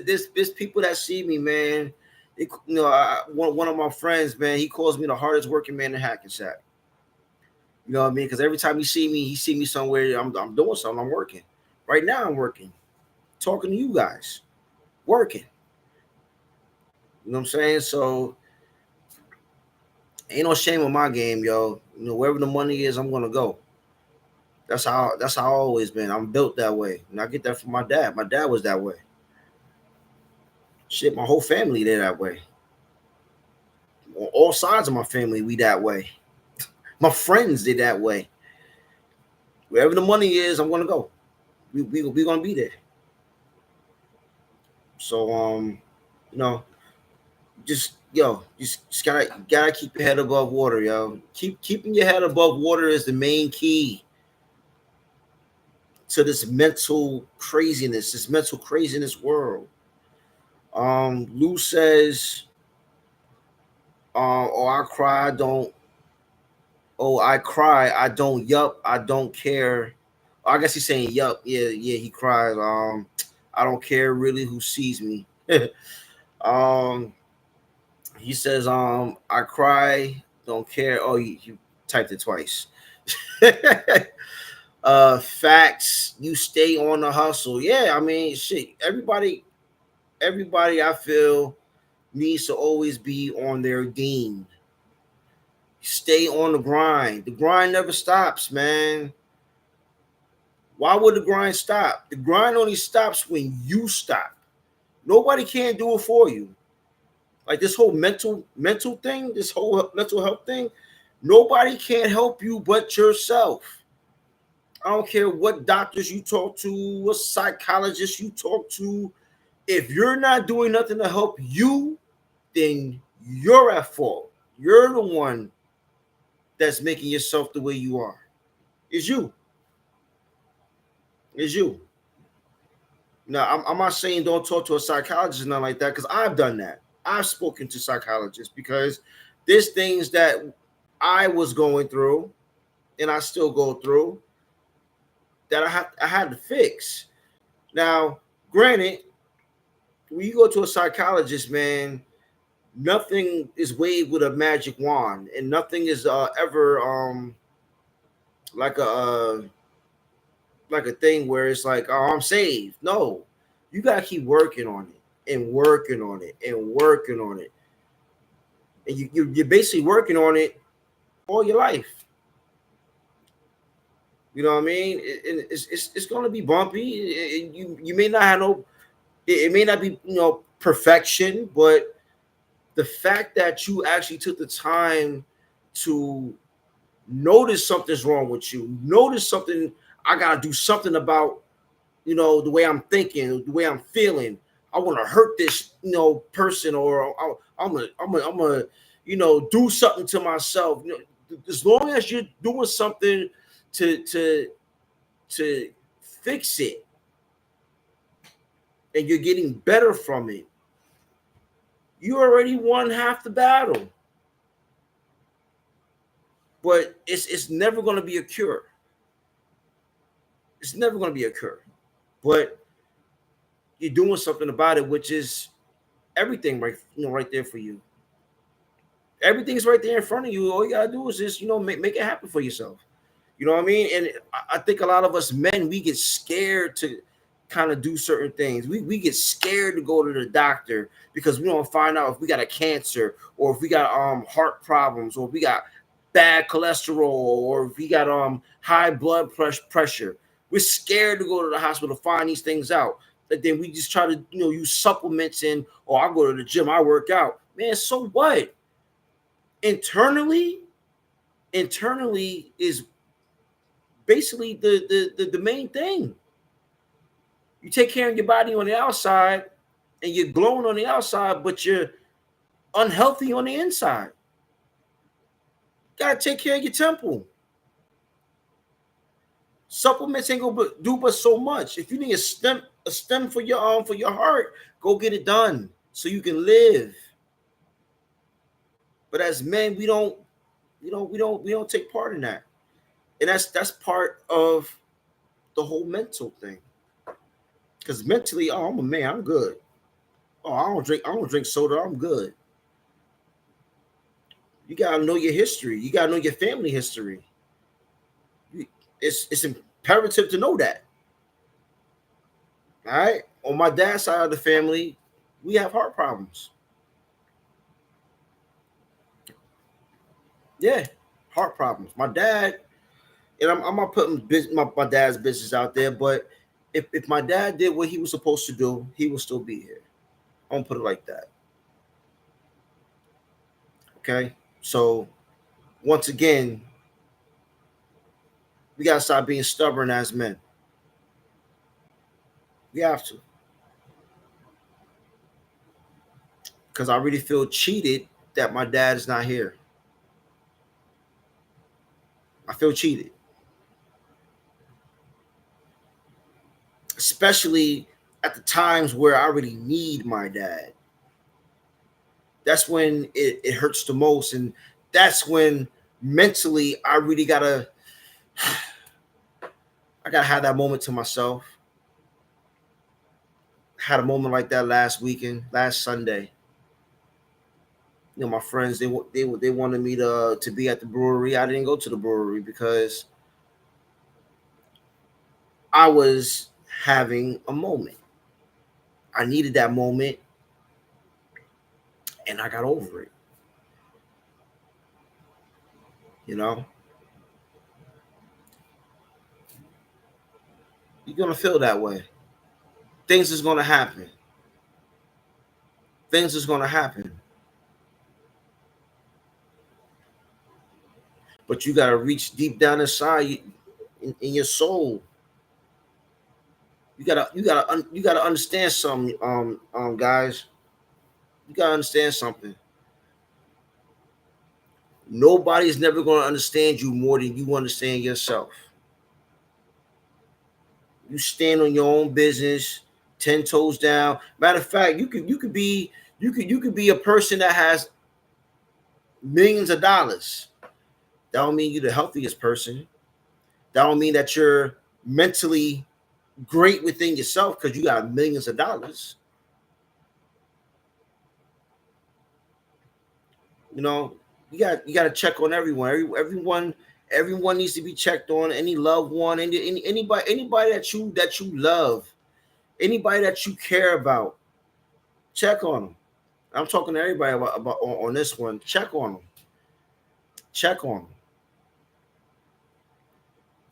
There's people that see me, man. One of my friends, man, he calls me the hardest working man in Hackensack. You know what I mean? Because every time he see me somewhere, I'm doing something. I'm working. Right now, I'm working, talking to you guys, working. You know what I'm saying? So ain't no shame in my game, yo. You know, wherever the money is, I'm gonna go. That's how I've always been. I'm built that way, and I get that from my dad. My dad was that way. Shit, my whole family they're that way. On all sides of my family, we that way. My friends did that way. Wherever the money is, I'm gonna go. We gonna be there. So you know, just gotta keep your head above water, yo. Keeping your head above water is the main key to this mental craziness world. Lou says, oh, I cry, I don't yup, I don't care. I guess he's saying yup, yeah, he cries. I don't care really who sees me. He says, I cry, don't care. Oh, you typed it twice. Facts, you stay on the hustle. Yeah, I mean, shit, everybody I feel needs to always be on their game. Stay on the grind. The grind never stops, man. Why would the grind stop? The grind only stops when you stop. Nobody can do it for you. Like this whole mental thing, this whole mental health thing, nobody can help you but yourself. I don't care what doctors you talk to, what psychologists you talk to. If you're not doing nothing to help you, then You're at fault. You're the one that's making yourself the way you are. It's you. It's you. Now, I'm not saying don't talk to a psychologist or nothing like that, because I've done that. I've spoken to psychologists because there's things that I was going through and I still go through that I had to fix. Now, granted, when you go to a psychologist, man, nothing is waved with a magic wand, and nothing is ever like a thing where it's like, oh, I'm saved. No, you gotta keep working on it and working on it and working on it, and you're basically working on it all your life. You know what I mean? It's gonna be bumpy. You may not have no. It may not be perfection, but the fact that you actually took the time to notice something's wrong with you, notice something, I gotta do something about, the way I'm thinking, the way I'm feeling. I want to hurt this, person, or I'm gonna, do something to myself. As long as you're doing something to fix it, and you're getting better from it, you already won half the battle. But it's never going to be a cure. It's never going to be a cure. But you're doing something about it, which is everything right there for you. Everything's right there in front of you. All you gotta do is just make it happen for yourself. You know what I mean? And I think a lot of us men, we get scared to kind of do certain things. We get scared to go to the doctor because we don't find out if we got a cancer, or if we got heart problems, or if we got bad cholesterol, or if we got high blood pressure. We're scared to go to the hospital to find these things out. But then we just try to use supplements, and I go to the gym, I work out. Man, so what? Internally is basically the main thing. You take care of your body on the outside, and you're glowing on the outside, but you're unhealthy on the inside. Gotta take care of your temple. Supplements ain't gonna do but so much. If you need a stem for your heart, go get it done so you can live. But as men, we don't take part in that, and that's part of the whole mental thing. Because mentally, I'm a man, I'm good. I don't drink soda, I'm good. You gotta know your history. You gotta know your family history. It's imperative to know that. All right. On my dad's side of the family, we have heart problems. Yeah, heart problems. My dad, and I'm not putting my dad's business out there, but if my dad did what he was supposed to do, he will still be here. I'm gonna put it like that. Okay. So once again, we gotta stop being stubborn as men. We have to. Because I really feel cheated that my dad is not here. I feel cheated. Especially at the times where I really need my dad. That's when it hurts the most. And that's when mentally I really gotta have that moment to myself. Had a moment like that last Sunday. My friends, they wanted me to be at the brewery. I didn't go to the brewery because I was having a moment. I needed that moment, and I got over it. You're gonna feel that way. Things is gonna happen. But you gotta reach deep down inside in your soul. You gotta understand something, guys. You gotta understand something. Nobody's never going to understand you more than you understand yourself. You stand on your own business, 10 toes down. Matter of fact, you could be a person that has millions of dollars. That don't mean you're the healthiest person. That don't mean that you're mentally great within yourself because you got millions of dollars. You know, you got to check on everyone. Everyone needs to be checked on. Any loved one, anybody that you love, anybody that you care about, check on them. I'm talking to everybody about on this one. Check on them. Check on them.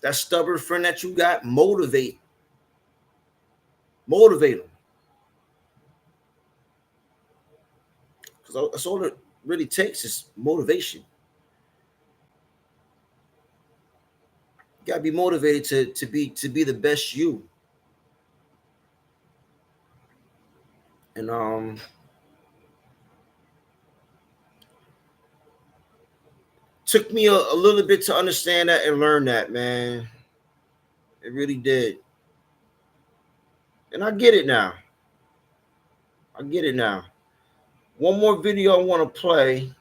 That stubborn friend that you got, motivate them. Because that's all it really takes is motivation. You gotta be motivated to be the best you. And took me a little bit to understand that and learn that, man. It really did. And I get it now. One more video I want to play.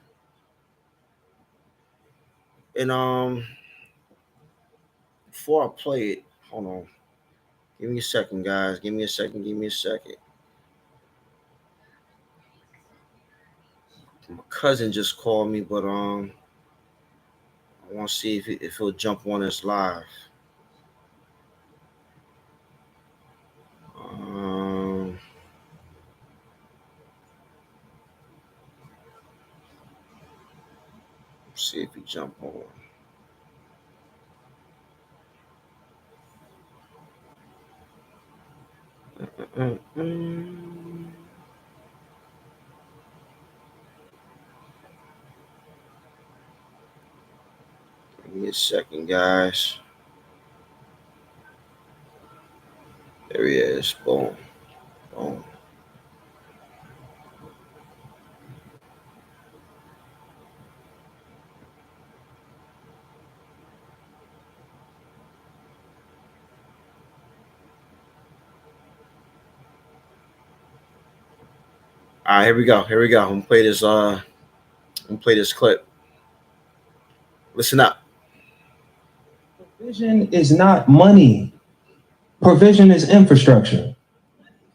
And before I play it, hold on. Give me a second, guys. Give me a second. My cousin just called me, but I want to see if he'll jump on us live. See if he jump on. Give me a second, guys. There he is. Boom. Boom. All right, here we go. I'm gonna play this clip. Listen up. Provision is not money. Provision is infrastructure.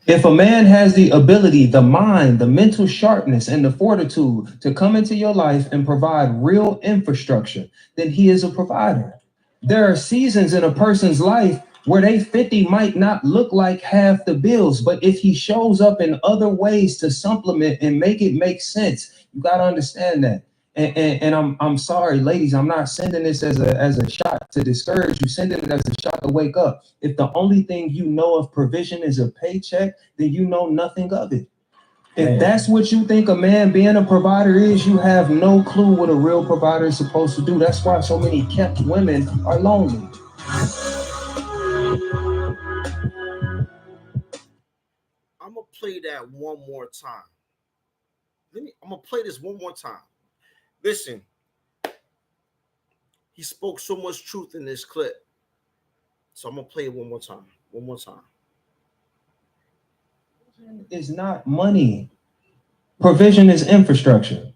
If a man has the ability, the mind, the mental sharpness, and the fortitude to come into your life and provide real infrastructure, then he is a provider. There are seasons in a person's life where they 50 might not look like half the bills, but if he shows up in other ways to supplement and make it make sense, you got to understand that. And I'm sorry, ladies, I'm not sending this as a shot to discourage you, sending it as a shot to wake up. If the only thing you know of provision is a paycheck, then you know nothing of it. If that's what you think a man being a provider is, you have no clue what a real provider is supposed to do. That's why so many kept women are lonely. I'm gonna play that one more time. I'm gonna play this one more time. Listen, he spoke so much truth in this clip, so I'm gonna play it one more time. Is not money. Provision is infrastructure.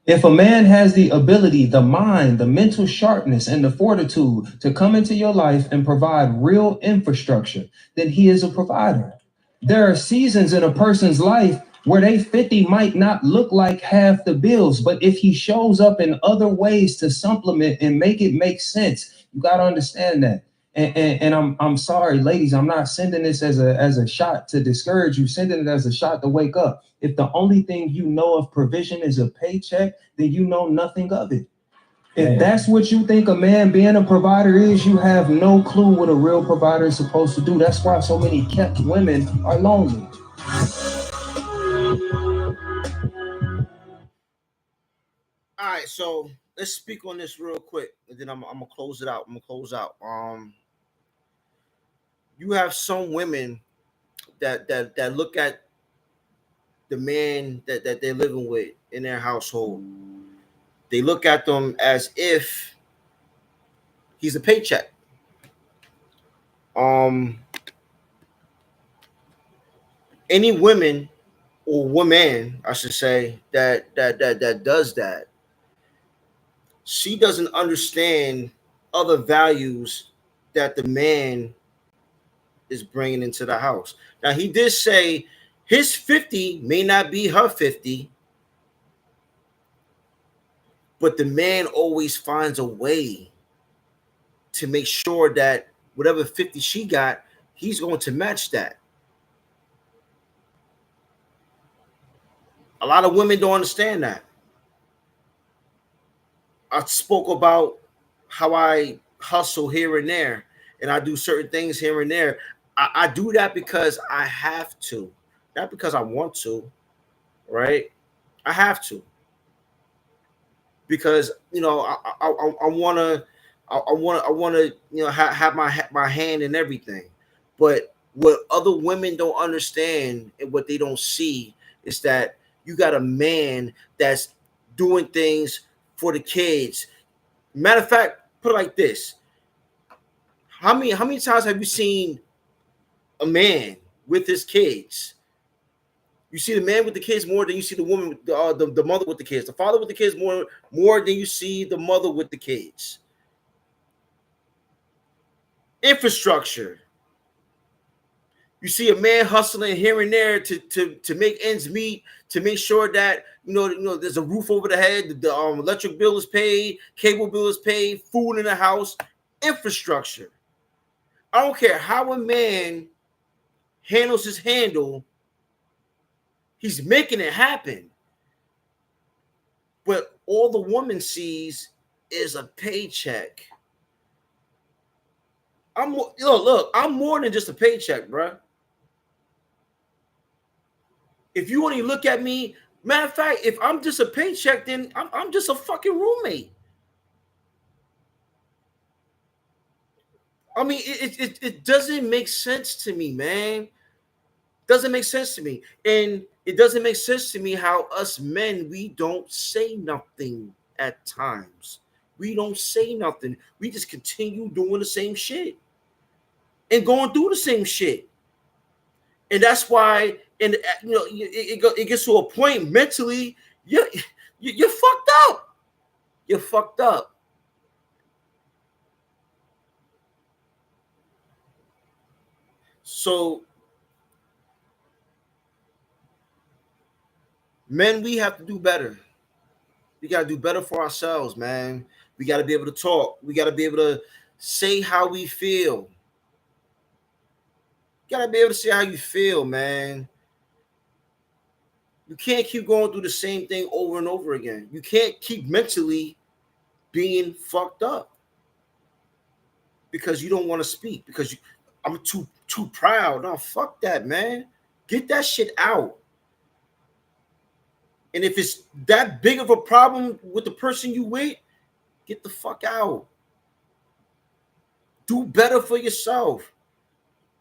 If a man has the ability, the mind, the mental sharpness, and the fortitude to come into your life and provide real infrastructure, then he is a provider. There are seasons in a person's life where they 50 might not look like half the bills, but if he shows up in other ways to supplement and make it make sense, you got to understand that. And I'm sorry, ladies, I'm not sending this as a shot to discourage you, sending it as a shot to wake up. If the only thing you know of provision is a paycheck, then you know nothing of it. If that's what you think a man being a provider is, you have no clue what a real provider is supposed to do. That's why so many kept women are lonely. All right, so let's speak on this real quick, and then I'm gonna close it out. You have some women that look at the man that they're living with in their household. They look at them as if he's a paycheck. Any women or woman, I should say, that does that, she doesn't understand other values that the man is bringing into the house. Now, he did say his 50 may not be her 50, but the man always finds a way to make sure that whatever 50 she got, he's going to match that. A lot of women don't understand that. I spoke about how I hustle here and there, and I do certain things here and there. I do that because I have to, not because I want to, right? I have to, because I want to have my hand in everything. But what other women don't understand and what they don't see is that you got a man that's doing things for the kids. Matter of fact, put it like this: how many times have you seen a man with his kids? You see the man with the kids more than you see the woman, with the mother with the kids. The father with the kids more than you see the mother with the kids. Infrastructure. You see a man hustling here and there to make ends meet, to make sure that there's a roof over the head, the electric bill is paid, cable bill is paid, food in the house. Infrastructure. I don't care how a man handles his handle, he's making it happen. But all the woman sees is a paycheck. I'm more than just a paycheck, bro. If you only look at me, matter of fact, if I'm just a paycheck, then I'm just a fucking roommate. I mean, it doesn't make sense to me, man. Doesn't make sense to me. And it doesn't make sense to me how us men, we don't say nothing at times. We don't say nothing. We just continue doing the same shit and going through the same shit. And that's why, and it gets to a point mentally, you're fucked up. You're fucked up. So, men, we have to do better. We got to do better for ourselves, man. We got to be able to talk. We got to be able to say how we feel. You got to be able to say how you feel, man. You can't keep going through the same thing over and over again. You can't keep mentally being fucked up because you don't want to speak, because I'm too proud. No, fuck that, man. Get that shit out. And if it's that big of a problem with the person you with, get the fuck out. Do better for yourself.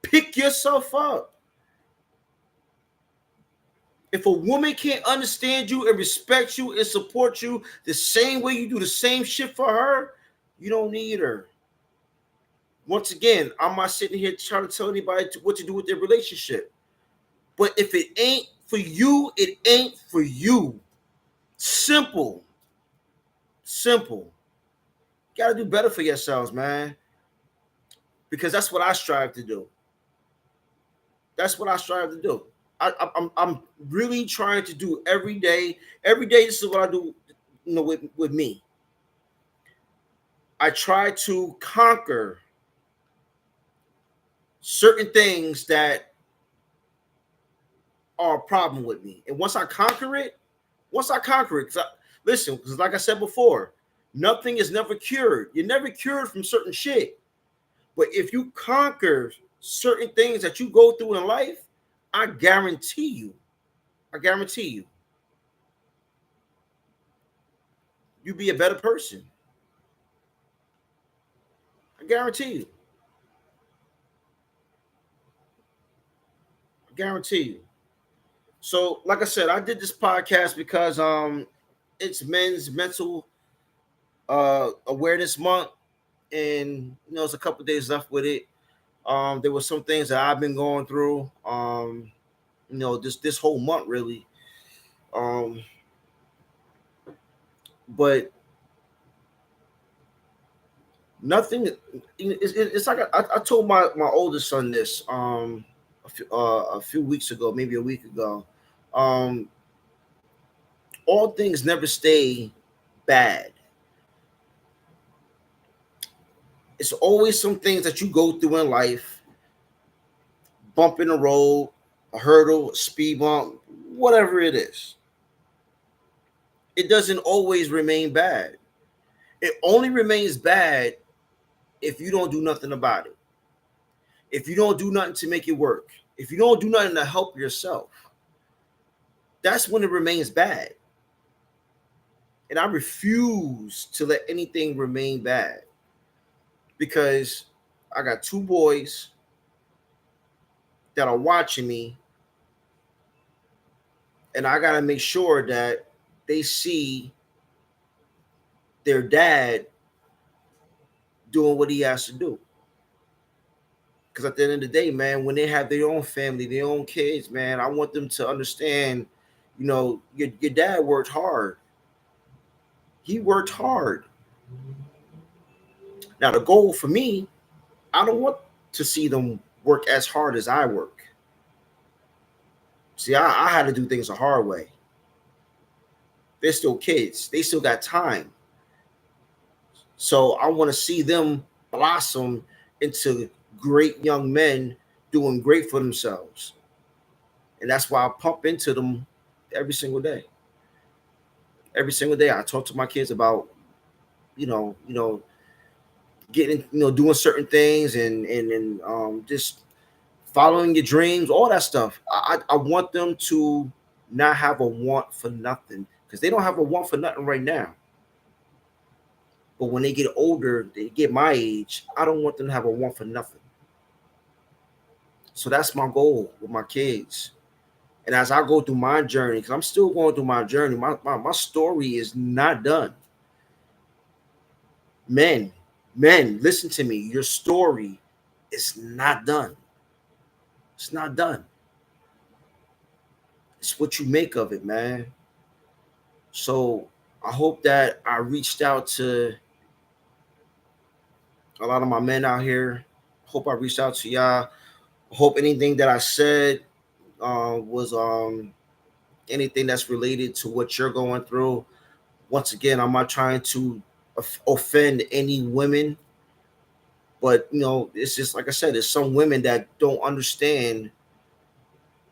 Pick yourself up. If a woman can't understand you and respect you and support you the same way you do the same shit for her, you don't need her. Once again, I'm not sitting here trying to tell anybody what to do with their relationship. But if it ain't for you, it ain't for you. Simple. Simple. You gotta do better for yourselves, man. Because that's what I strive to do. That's what I strive to do. I'm really trying to do every day. Every day, this is what I do, with me. I try to conquer certain things that are a problem with me. And once I conquer it, because like I said before, nothing is never cured. You're never cured from certain shit. But if you conquer certain things that you go through in life, I guarantee you, you'll be a better person. I guarantee you. So, like I said, I did this podcast because it's men's mental Awareness Month, and it's a couple days left with it. There were some things that I've been going through. This whole month really. But nothing. It's like I told my oldest son this a few weeks ago, maybe a week ago. All things never stay bad. It's always some things that you go through in life, bump in the road, a hurdle, a speed bump, whatever it is. It doesn't always remain bad. It only remains bad if you don't do nothing about it. If you don't do nothing to make it work. If you don't do nothing to help yourself. That's when it remains bad. And I refuse to let anything remain bad. Because I got 2 boys that are watching me. And I got to make sure that they see their dad doing what he has to do. Because at the end of the day, man, when they have their own family, their own kids, man, I want them to understand, your dad worked hard. He worked hard. Now, the goal for me, I don't want to see them work as hard as I work. See, I had to do things the hard way. They're still kids. They still got time. So I want to see them blossom into great young men doing great for themselves. And that's why I pump into them every single day. Every single day I talk to my kids about, getting, doing certain things and just following your dreams, all that stuff. I want them to not have a want for nothing, because they don't have a want for nothing right now. But when they get older, they get my age, I don't want them to have a want for nothing. So that's my goal with my kids. And as I go through my journey, because I'm still going through my journey, my story is not done. Men, listen to me. Your story is not done. It's not done. It's what you make of it, man. So I hope that I reached out to a lot of my men out here. Hope I reached out to y'all. Hope anything that I said was anything that's related to what you're going through. Once again, I'm not trying to offend any women, but it's just like I said, there's some women that don't understand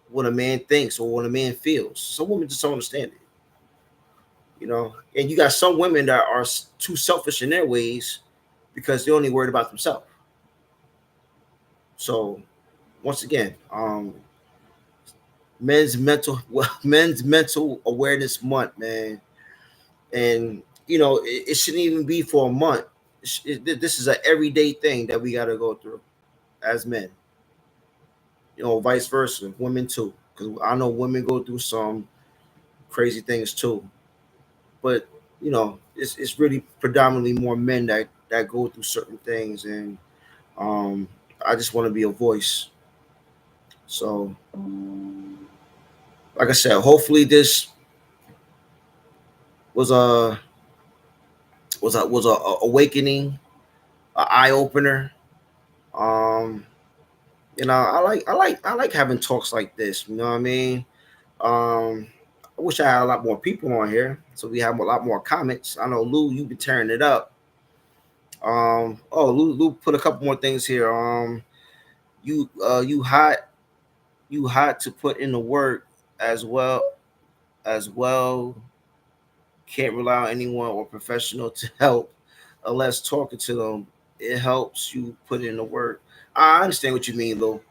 what a man thinks or what a man feels. Some women just don't understand it, and you got some women that are too selfish in their ways because they're only worried about themselves. So once again, men's mental awareness month, man. And it shouldn't even be for a month. This is an everyday thing that we got to go through as men. Vice versa, women too, because I know women go through some crazy things too. But it's really predominantly more men that go through certain things, and I just want to be a voice. So, like I said, hopefully this was a awakening, an eye opener. I like having talks like this. You know what I mean? I wish I had a lot more people on here, so we have a lot more comments. I know Lou, you've been tearing it up. Lou put a couple more things here. You hot to put in the work as well. Can't rely on anyone or professional to help unless talking to them. It helps you put in the work. I understand what you mean, Lou.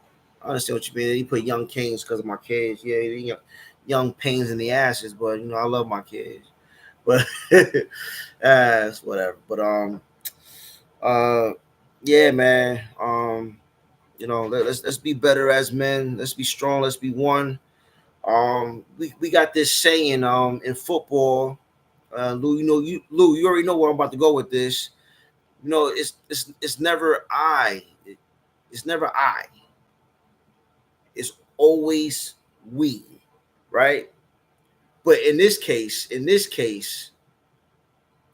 I understand what you mean. You put young kings because of my kids. Yeah, young pains in the ashes, but I love my kids. But it's whatever. But yeah, man. Let's be better as men. Let's be strong. Let's be one. We got this saying in football. Lou, Lou, you already know where I'm about to go with this. You know, it's never I. It's never I. It's always we, right? But in this case,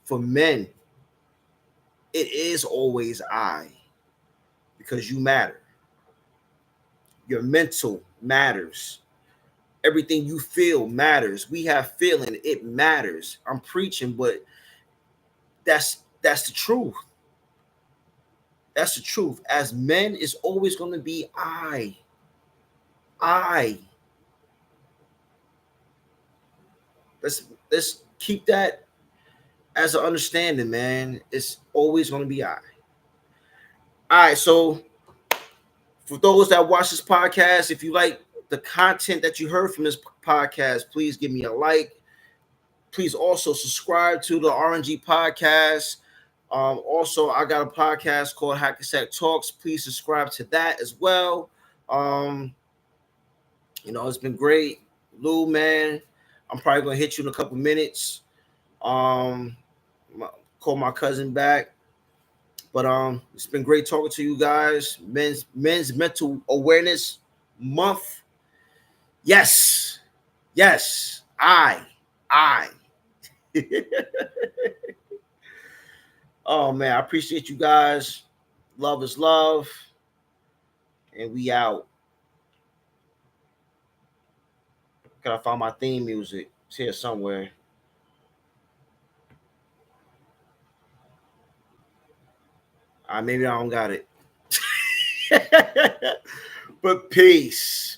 for men, it is always I, because you matter. Your mental matters. Everything you feel matters. We have feeling, it matters. I'm preaching, but that's the truth. That's the truth. As men, it's always going to be I. Let's keep that as an understanding, man. It's always going to be I. All right, so for those that watch this podcast, if you like the content that you heard from this podcast, please give me a like. Please also subscribe to the R&G Podcast. Also, I got a podcast called Hackensack Talks. Please subscribe to that as well. It's been great. Lou, man, I'm probably going to hit you in a couple minutes. Call my cousin back. But it's been great talking to you guys. Men's Mental Awareness Month. Yes. I. Oh man, I appreciate you guys. Love is love. And we out. Gotta find my theme music. It's here somewhere. Maybe I don't got it. But peace.